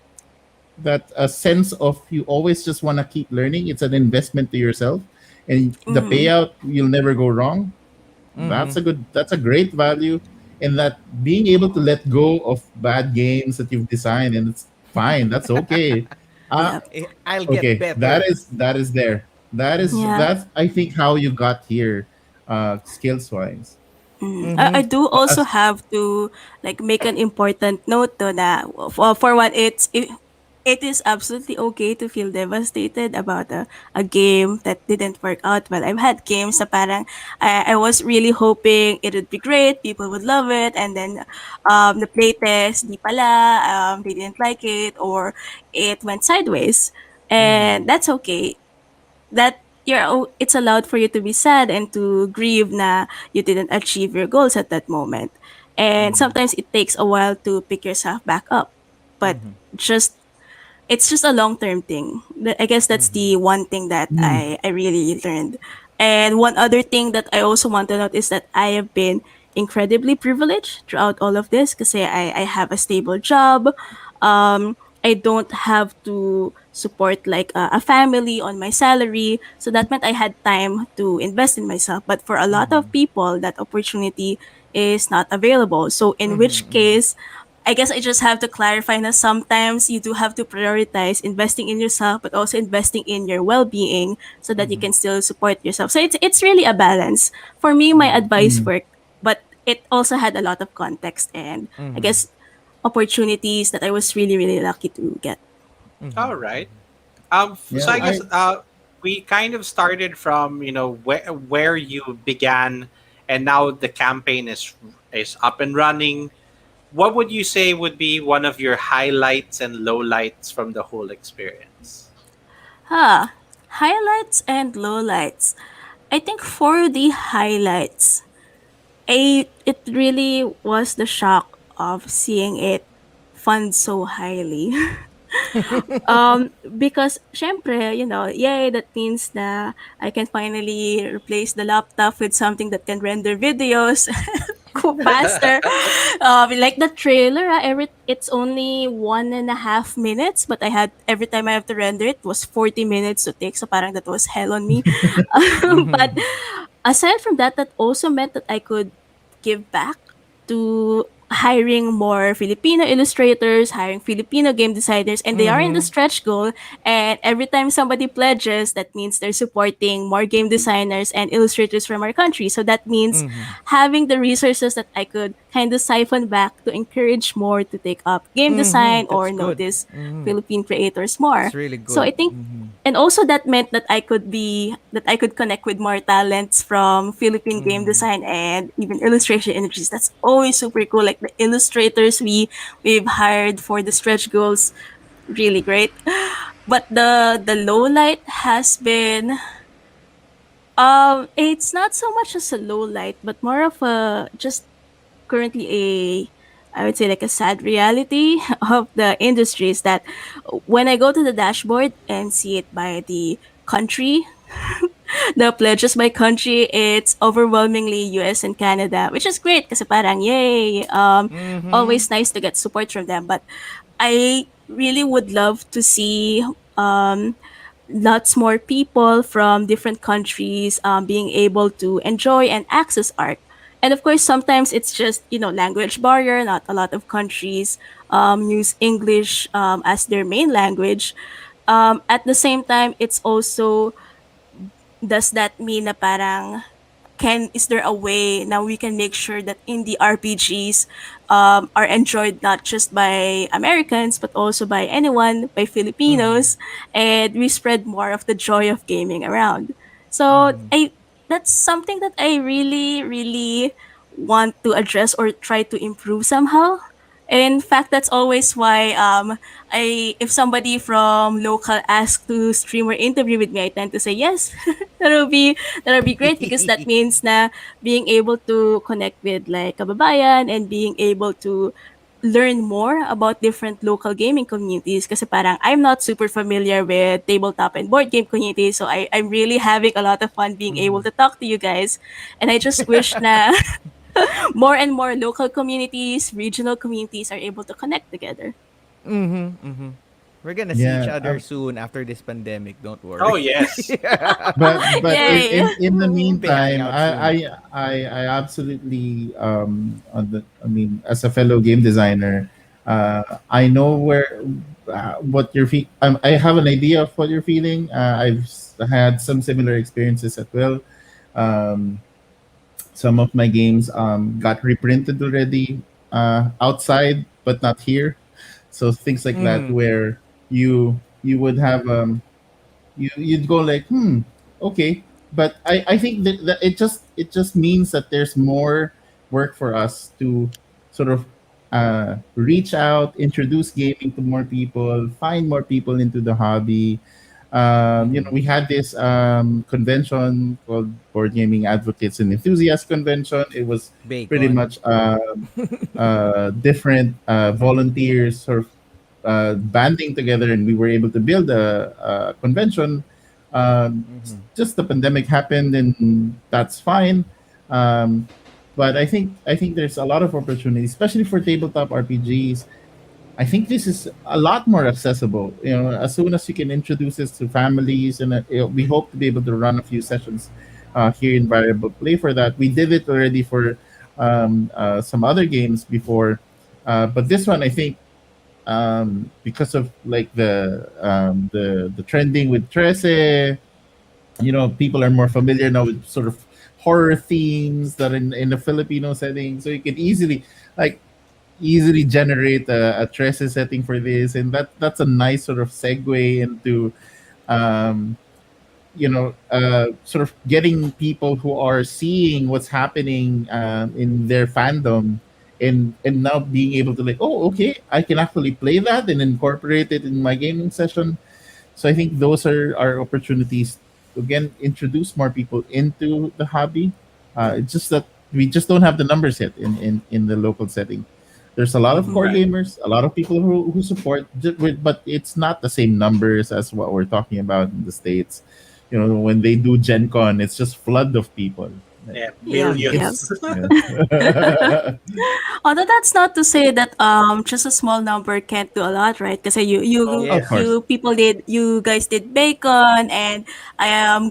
a sense of you always just want to keep learning. It's an investment to yourself, and the Mm-hmm. payout you'll never go wrong. That's a great value, and that being able to let go of bad games that you've designed, and it's fine. That's okay. Uh Yep. I'll get okay. That better. is that is there. Mm-hmm. Yeah. That's I think how you got here, skills wise. I do also As have to like make an important note to that for one it is absolutely okay to feel devastated about a game that didn't work out well. I've had games na parang I was really hoping it would be great, people would love it, and then the playtest di pala, they didn't like it or it went sideways. And that's okay, that it's allowed for you to be sad and to grieve na you didn't achieve your goals at that moment. And sometimes it takes a while to pick yourself back up. But just it's just a long term thing. I guess that's the one thing that mm, I really learned. And one other thing that I also want to note is that I have been incredibly privileged throughout all of this because I have a stable job. I don't have to support like a family on my salary. So that meant I had time to invest in myself. But for a lot of people, that opportunity is not available. So in which case, I guess I just have to clarify that sometimes you do have to prioritize investing in yourself, but also investing in your well-being so that you can still support yourself. So it's really a balance. For me, my advice mm, worked, but it also had a lot of context and I guess opportunities that I was really really lucky to get. All right. So yeah. I I guess we kind of started from where you began, and now the campaign is up and running. What would you say would be one of your highlights and lowlights from the whole experience? Huh. Highlights and lowlights. I think for the highlights, it really was the shock of seeing it fund so highly. Because syempre, yay, that means that I can finally replace the laptop with something that can render videos faster. Like the trailer, it's only 1.5 minutes, but I had every time I have to render it was 40 minutes to take. So parang that was hell on me. But aside from that, that also meant that I could give back to hiring more Filipino illustrators, hiring Filipino game designers, and they are in the stretch goal. And every time somebody pledges, that means they're supporting more game designers and illustrators from our country. So that means having the resources that I could kind of siphon back to encourage more to take up game design That's or good. notice Philippine creators more. It's really So I good. think and also that meant that I could connect with more talents from Philippine game design and even illustration industries. That's always super cool. Like the illustrators we've hired for the stretch goals, really great. But the low light has been it's not so much as a low light, but more of a just currently a I would say like a sad reality of the industry is that when I go to the dashboard and see it by the country, the pledges by country, it's overwhelmingly US and Canada, which is great kasi parang yay. Always nice to get support from them. But I really would love to see lots more people from different countries being able to enjoy and access art. And of course, sometimes it's just, language barrier. Not a lot of countries use English as their main language. At the same time, it's also, does that mean na parang is there a way now we can make sure that indie RPGs are enjoyed not just by Americans but also by anyone, by Filipinos, and we spread more of the joy of gaming around. So I that's something that I really really want to address or try to improve somehow. In fact, that's always why I if somebody from local asks to stream or interview with me, I tend to say yes. that'll be great because that means na being able to connect with like kababayan and being able to learn more about different local gaming communities kasi parang I'm not super familiar with tabletop and board game communities, so I'm really having a lot of fun being able to talk to you guys, and I just wish na more and more local communities, regional communities are able to connect together. We're gonna see each Yeah, other soon after this pandemic. Don't worry. Oh yes. but Yay! in the We'll be hanging meantime, out soon. I absolutely I mean, as a fellow game designer, I know where what you're I have an idea of what you're feeling. Had some similar experiences as well. Um, some of my games got reprinted already outside, but not here. So things like that, where you would have you'd go like, okay. But I think that it just means that there's more work for us to sort of reach out, introduce gaming to more people, find more people into the hobby. We had this convention called Board Gaming Advocates and Enthusiasts Convention. It was pretty Bacon. much different volunteers sort of banding together, and we were able to build a convention. Just the pandemic happened, and that's fine. Um, but I think there's a lot of opportunity, especially for tabletop RPGs. I think this is a lot more accessible. As soon as you can introduce this to families, and we hope to be able to run a few sessions here in Variable Play for that. We did it already for some other games before, but this one I think because of like the trending with Trece, people are more familiar now with sort of horror themes that in the Filipino setting, so you can like easily generate a Trece setting for this, and that's a nice sort of segue into um, sort of getting people who are seeing what's happening in their fandom, and now being able to like, oh, okay, I can actually play that and incorporate it in my gaming session. So I think those are opportunities to again introduce more people into the hobby. It's just that we just don't have the numbers yet in the local setting. There's a lot of core Right. gamers, a lot of people who support, but it's not the same numbers as what we're talking about in the States. When they do Gen Con, it's just flood of people. Like, Yeah, Yep, yep. millions. it's yeah. Although that's not to say that just a small number can't do a lot, right? Kasi Oh Of yes. course. you guys did bacon, and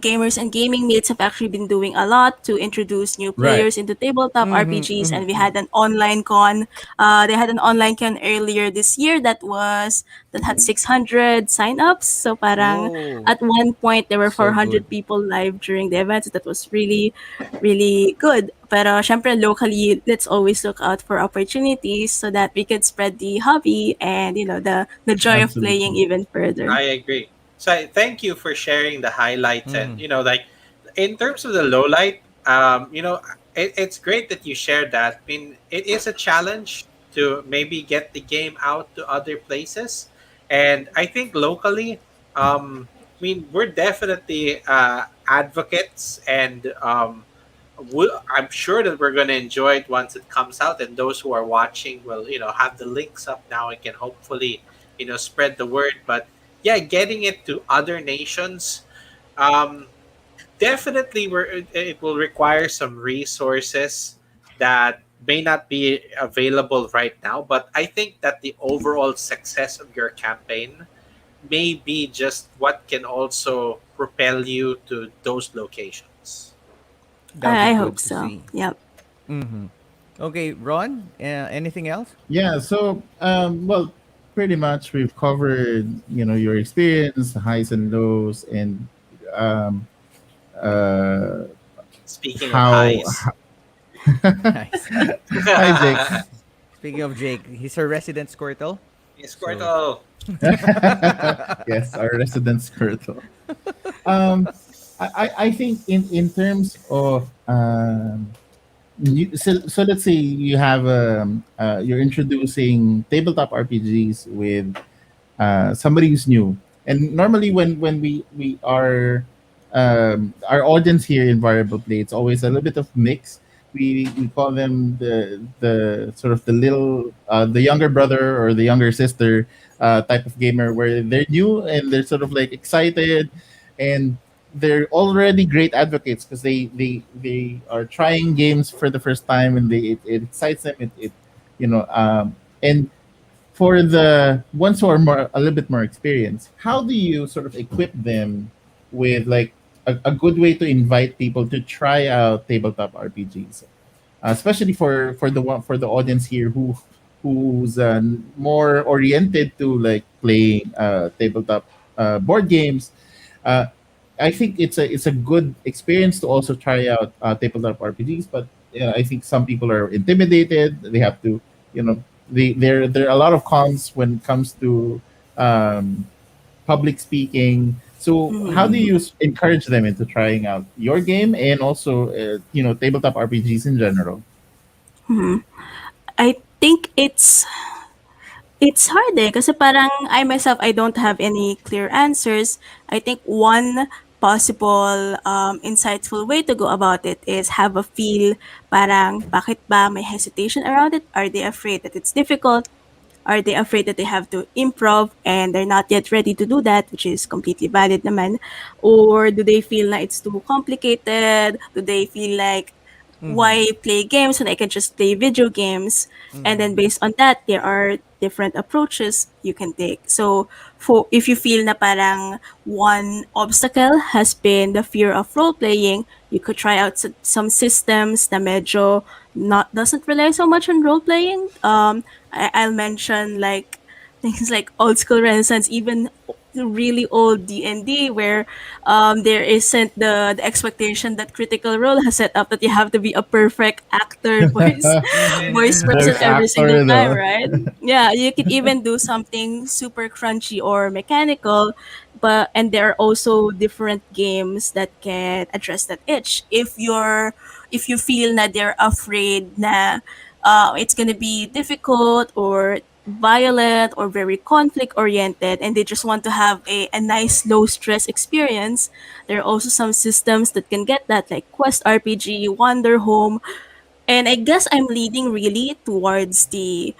gamers and gaming mates have actually been doing a lot to introduce new Right. players into tabletop RPGs, and we had an online con. They had an online con earlier this year that had 600 signups. So parang Whoa. at one point there were So 400 good. people live during the event. So that was really really good. Pero syempre locally, let's always look out for opportunities so that we could spread the hobby and the joy of playing Absolutely. even further. I agree. So thank you for sharing the highlights, and like in terms of the low light, it's great that you shared that. I mean, it is a challenge to maybe get the game out to other places, and I think locally, I mean, we're definitely advocates, and I'm sure that we're going to enjoy it once it comes out, and those who are watching will, have the links up now and can hopefully, spread the word. But yeah, getting it to other nations, um, definitely, it will require some resources that may not be available right now. But I think that the overall success of your campaign may be just what can also propel you to those locations. That would be I hope good to so. see. Yep. Okay, Ron. Anything else? Yeah. So, well, pretty much we've covered, your experience, the highs and lows, and um, uh, Speaking of how. highs. Nice. Hi, Jake. Speaking of Jake, he's our resident Squirtle. Yes, So Squirtle. Yes, our resident Skirtle. Um, I think in terms of so let's say you have you're introducing tabletop RPGs with somebody who's new, and normally when we are our audience here in Variable Play, it's always a little bit of mix. We call them the sort of the little the younger brother or the younger sister type of gamer, where they're new and they're sort of like excited, and they're already great advocates because they are trying games for the first time, and it excites them. It and for the ones who are more a little bit more experienced, how do you sort of equip them with like a good way to invite people to try out tabletop RPGs, especially for the one for the audience here who's more oriented to like playing tabletop board games. Uh, I think it's a good experience to also try out tabletop RPGs, but I think some people are intimidated. They have to, you know, there are a lot of cons when it comes to um, public speaking. So how do you encourage them into trying out your game and also tabletop RPGs in general? I think it's hard kasi parang I myself, I don't have any clear answers. I think one possible insightful way to go about it is have a feel, parang bakit ba may hesitation around it? Are they afraid that it's difficult? Are they afraid that they have to improv and they're not yet ready to do that, which is completely valid naman? Or do they feel like it's too complicated? Do they feel like why play games when I can just play video games? And then based on that, there are different approaches you can take. So for if you feel na parang one obstacle has been the fear of role playing, you could try out some systems na medyo not doesn't rely so much on role playing. I'll mention like things like old school Renaissance, even really old D&D, where there isn't the expectation that Critical Role has set up that you have to be a perfect actor, voice person Voice every single actor, time, though. right? Yeah, you could even do something super crunchy or mechanical, but and there are also different games that can address that itch. If you feel that they're afraid na it's gonna be difficult or violent or very conflict oriented and they just want to have a nice low stress experience, there are also some systems that can get that, like Quest RPG, Wander Home. And I guess I'm leading really towards the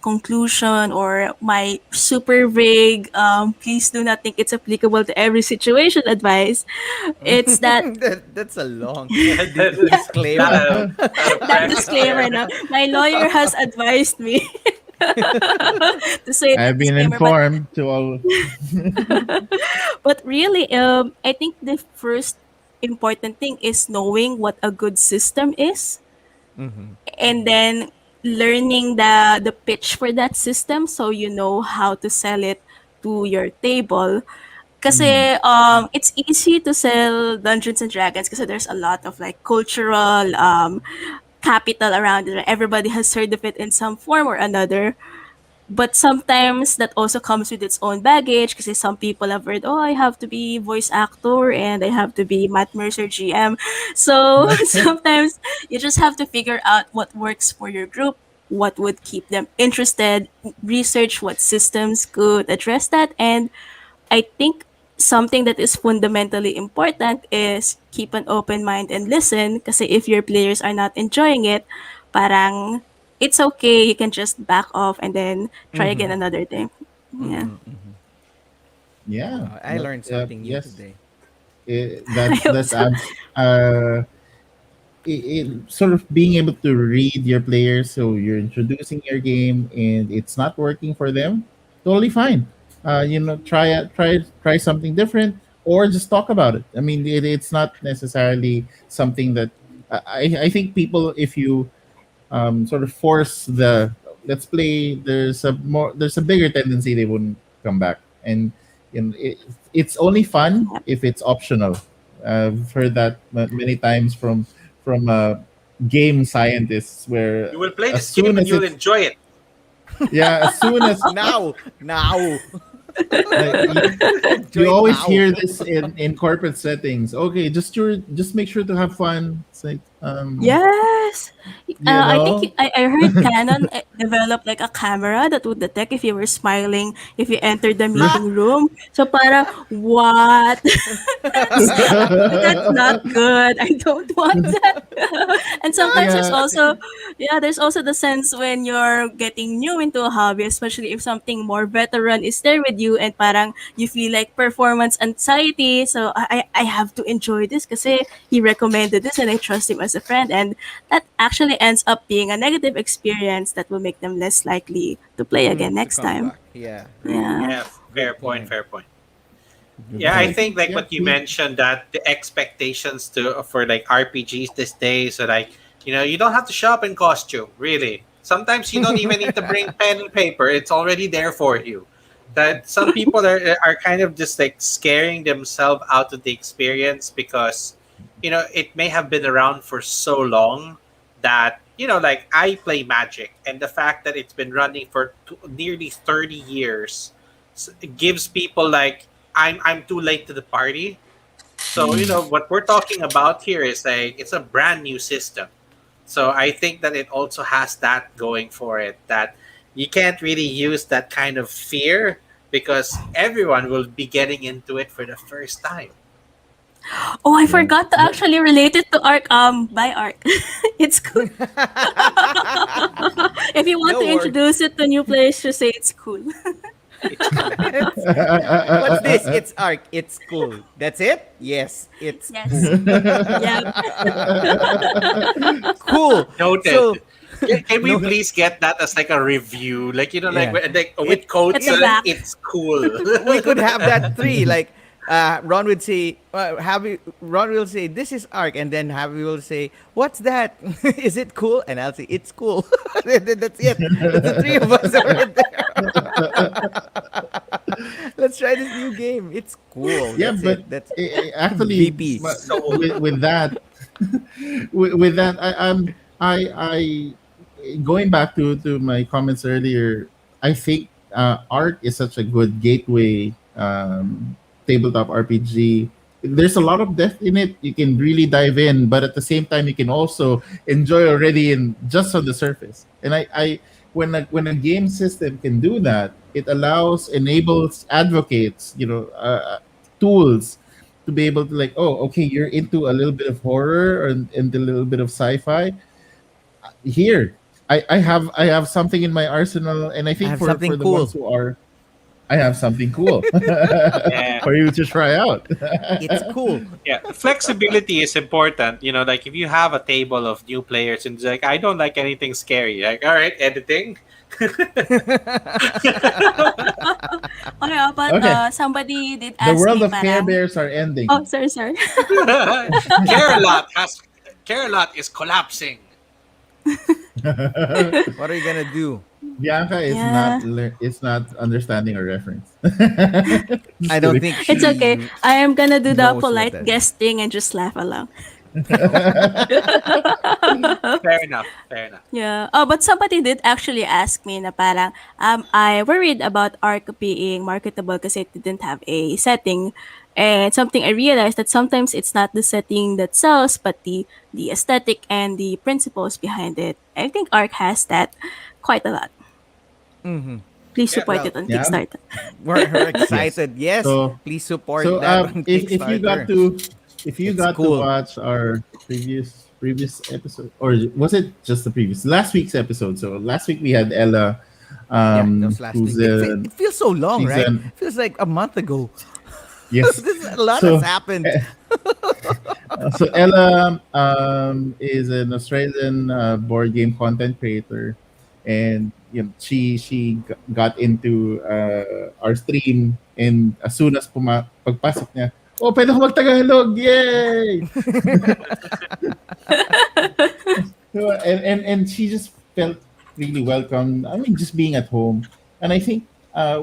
conclusion or my super vague, please do not think it's applicable to every situation advice. It's that That's a long Not disclaimer. a lot of that press disclaimer there. now. My lawyer has advised me to say that I've been disclaimer, but informed to all. really, I think the first important thing is knowing what a good system is, and then learning the pitch for that system so you know how to sell it to your table. Kasi it's easy to sell Dungeons and Dragons kasi there's a lot of like cultural capital around it. Everybody has heard of it in some form or another. But sometimes that also comes with its own baggage because some people have heard, oh, I have to be voice actor and I have to be Matt Mercer GM. So sometimes you just have to figure out what works for your group, what would keep them interested, research what systems could address that, and I think something that is fundamentally important is keep an open mind and listen kasi if your players are not enjoying it, parang it's okay, you can just back off and then try again another day. Yeah. Yeah. I learned something new Yes. today. I That's hope that's so. sort of being able to read your players, so you're introducing your game and it's not working for them, totally fine. Try something different, or just talk about it. I mean, it's not necessarily something that I think people, if you sort of force the let's play, there's a bigger tendency they wouldn't come back. And it's only fun if it's optional. I've heard that many times from game scientists, where You will play as this game soon and as you'll it's enjoy it. yeah as soon as Now. Like, you Join always now. hear this in corporate settings. Okay, just make sure to have fun. It's like Yes. you I think know. I heard Canon developed like a camera that would detect if you were smiling if you entered the meeting room. So para what? that's that's not good. I don't want that. And sometimes there's Yeah, also there's also the sense when you're getting new into a hobby, especially if something more veteran is there with you and parang you feel like performance anxiety. So I have to enjoy this kasi he recommended this and I trust him as a friend. And that actually ends up being a negative experience that will make them less likely to play again To next come time. back. Yeah, right. Yeah. Yeah, fair Good point. point. Fair point. good Yeah, I point. think like Yeah, what you mentioned that the expectations to for like RPGs these days, so like you don't have to shop in costume really. Sometimes you don't even need to bring pen and paper; it's already there for you. That some people are kind of just like scaring themselves out of the experience because it may have been around for so long that like I play Magic, and the fact that it's been running for nearly 30 years gives people like I'm too late to the party. So what we're talking about here is like it's a brand new system. So I think that it also has that going for it that you can't really use that kind of fear because everyone will be getting into it for the first time. Oh, I yeah. forgot to actually relate it to Arc. By Arc. It's cool. If you want No to worries. introduce it to new players, just say it's cool. It's cool. What's this? It's Arc. It's cool. That's it? Yes, it's Yes. cool. Yeah. Cool. So, Noted. Can we no, please get that as like a review? Like like yeah. with quotes, At the back. it's cool. We could have that three. Like, Ron would say, Ron will say, "This is Arc," and then Javi will say, "What's that? Is it cool?" And I'll say, "It's cool." That's it. That's the three of us right there. Let's try this new game. It's cool. Yeah, That's but it. That's actually, VPs. with that, with that, I going back to my comments earlier. I think Arc is such a good gateway tabletop RPG. There's a lot of depth in it. You can really dive in, but at the same time, you can also enjoy already in just on the surface. And when a game system can do that, it enables advocates, tools to be able to like, oh, okay, you're into a little bit of horror and a little bit of sci-fi. Here, I have something in my arsenal, and I I think have for something the ones cool. who are, I have something cool Yeah. for you to try out. It's cool. Yeah, flexibility is important. Like if you have a table of new players and it's like, I don't like anything scary. Like, all right, editing. Okay, but Okay, somebody did the ask world me of Care parang, Bears are oh, ending. sorry. Carolot is collapsing. What are you gonna do? Bianca is Yeah. not understanding a reference. I Just don't kidding. think It's okay. she I am gonna do the knows what polite that is. guesting and just laugh along. Fair enough. Fair enough. Yeah. Oh, but somebody did actually ask me na parang, I worried about ARC being marketable kasi it didn't have a setting. And something I realized that sometimes it's not the setting that sells, but the aesthetic and the principles behind it. I think ARC has that quite a lot. Please Yeah. support Well, it on Yeah. Kickstarter. we're Yes. excited. Yes, So please support so that on if you got Kickstarter. to if you It's got to cool. watch our previous episode, or was it just the previous last week's episode? So last week we had Ella, Yeah, that was last week. who's It feels so long, she's right? an It feels like a month ago. yes. A lot So has happened. so Ella is an Australian board game content creator, and got into our stream, and as soon as pagpasok niya, oh, pwede ako mag-Tagalog, yay! And she just felt really welcome. I mean, just being at home, and I think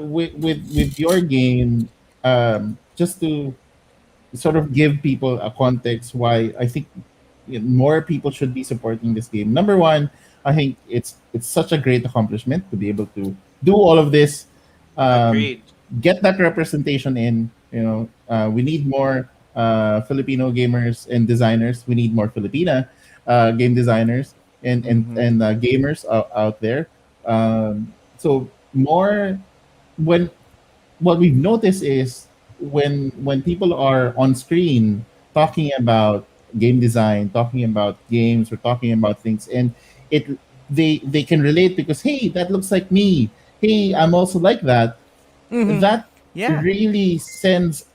with your game, just to sort of give people a context why I think more people should be supporting this game. Number one, I think it's such a great accomplishment to be able to do all of this, um, Agreed. get that representation in. We need more Filipino gamers and designers. We need more Filipina game designers and gamers out there. So more when what we've noticed is when people are on screen talking about game design, talking about games, or talking about things, and it they can relate because hey, that looks like me. Hey, I'm also like that. That Yeah. really sends.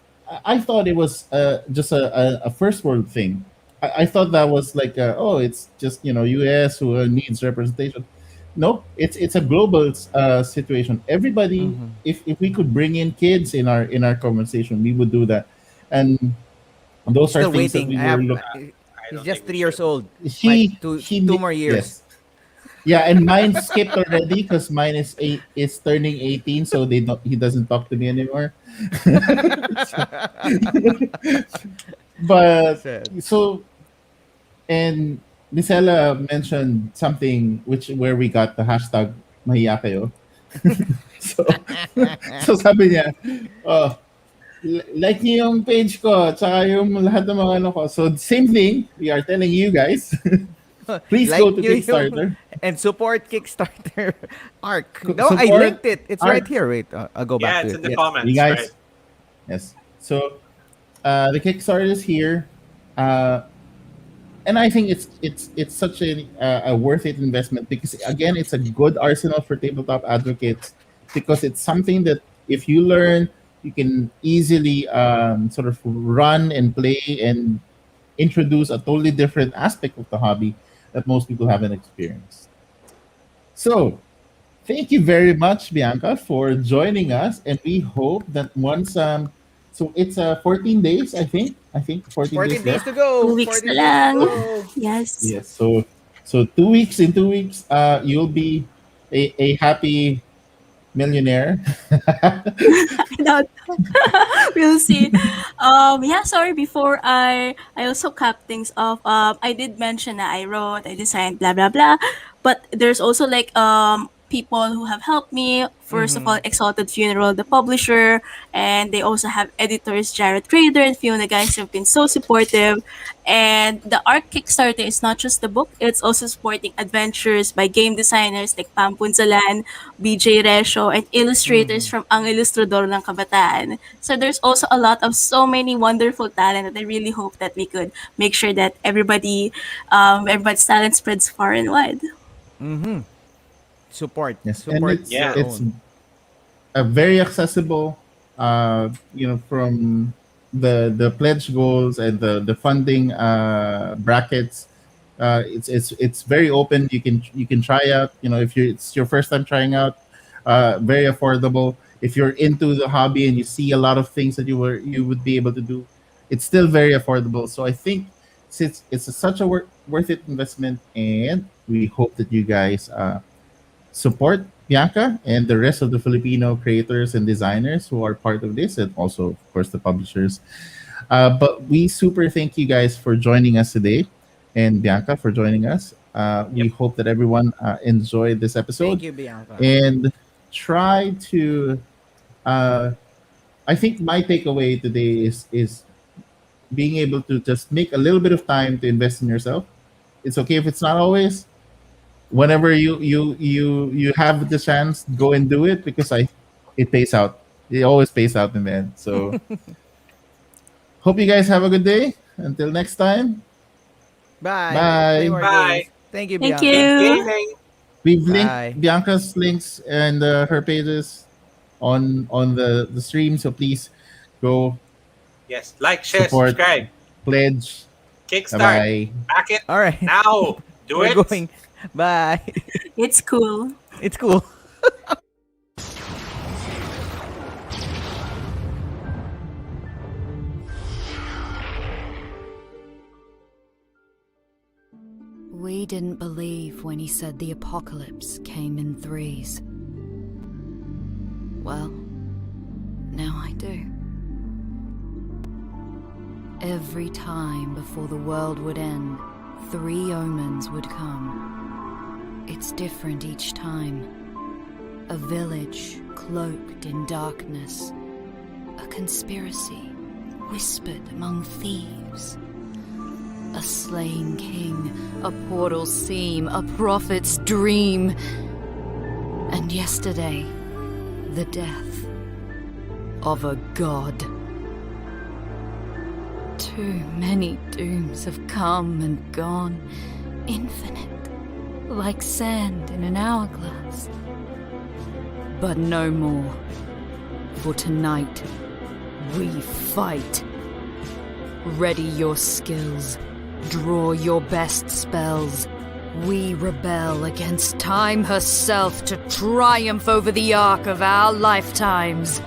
I thought it was just a first world thing. I thought that was like oh, it's just U.S. who needs representation. No, it's a global situation. Everybody, if we could bring in kids in our conversation, we would do that, and those are Still things that waiting. we I were have. look. I He's don't just think we 3 years should. old. Mike, He two more years. yes, yeah, and mine skipped already because mine is turning 18, so they don't he doesn't talk to me anymore. But Sad. so and Misela mentioned something where we got the hashtag mahiya kayo. So so sabi niya, oh, like niyo yung page ko, tsaka yung lahat ng mga ano ko. So same thing, we are telling you guys, please go Like to you, yung, Kickstarter. and support Kickstarter arc. No, I Support linked it. It's right art. here. Wait, I'll go back Yeah, to it's it. in the Yes, you comments, right? guys. Yes. So the Kickstarter is here. And I think it's such a worth it investment because again it's a good arsenal for tabletop advocates because it's something that if you learn you can easily sort of run and play and introduce a totally different aspect of the hobby that most people haven't experienced. So thank you very much, Bianca, for joining us, and we hope that once so it's 14 days, I think 14 days 14 days left. to go. 2 weeks na 14 days to lang. go. Yes. Yes. So 2 weeks in 2 weeks, you'll be a happy millionaire. I don't know. We'll see. Yeah, sorry, before I also cap things off, I did mention that I wrote, I designed, blah blah blah. But there's also like people who have helped me. First of all, Exalted Funeral, the publisher, and they also have editors Jared Crader and Fiona, guys who have been so supportive. And the art Kickstarter is not just the book; it's also supporting adventures by game designers like Pam Punzalan, BJ Resho, and illustrators from Ang Ilustrador ng Kabataan. So there's also a lot of so many wonderful talent that I really hope that we could make sure that everybody's talent spreads far and wide. Support. Yes, and Support Yeah. your it's own. very accessible. From the pledge goals and the funding brackets. It's very open. You can try out. If it's your first time trying out, very affordable. If you're into the hobby and you see a lot of things that you would be able to do, it's still very affordable. So I think since it's such a worth it investment, and we hope that you guys support Bianca and the rest of the Filipino creators and designers who are part of this, and also, of course, the publishers. But we super thank you guys for joining us today, and Bianca for joining us. We Yep. hope that everyone enjoyed this episode Thank you, Bianca. and try to. I think my takeaway today is being able to just make a little bit of time to invest in yourself. It's okay if it's not always, whenever you have the chance, go and do it because it pays out. It always pays out in the end. So hope you guys have a good day. Until next time, Bye. Play bye. more Bye. games. Thank you, Thank Bianca. Keep you. gaming. We've Bye. linked Bianca's links and her pages on the stream. So please go Yes. Like, share, support, subscribe. pledge. Bye Kickstart. bye. Back it All right. now. Do We're it. going. Bye. It's cool. It's cool. We didn't believe when he said the apocalypse came in threes. Well, now I do. Every time before the world would end, 3 omens would come. It's different each time. A village cloaked in darkness. A conspiracy whispered among thieves. A slain king, a portal seam, a prophet's dream. And yesterday, the death of a god. Too many dooms have come and gone, infinite, like sand in an hourglass. But no more, for tonight we fight. Ready your skills, draw your best spells. We rebel against time herself to triumph over the arc of our lifetimes.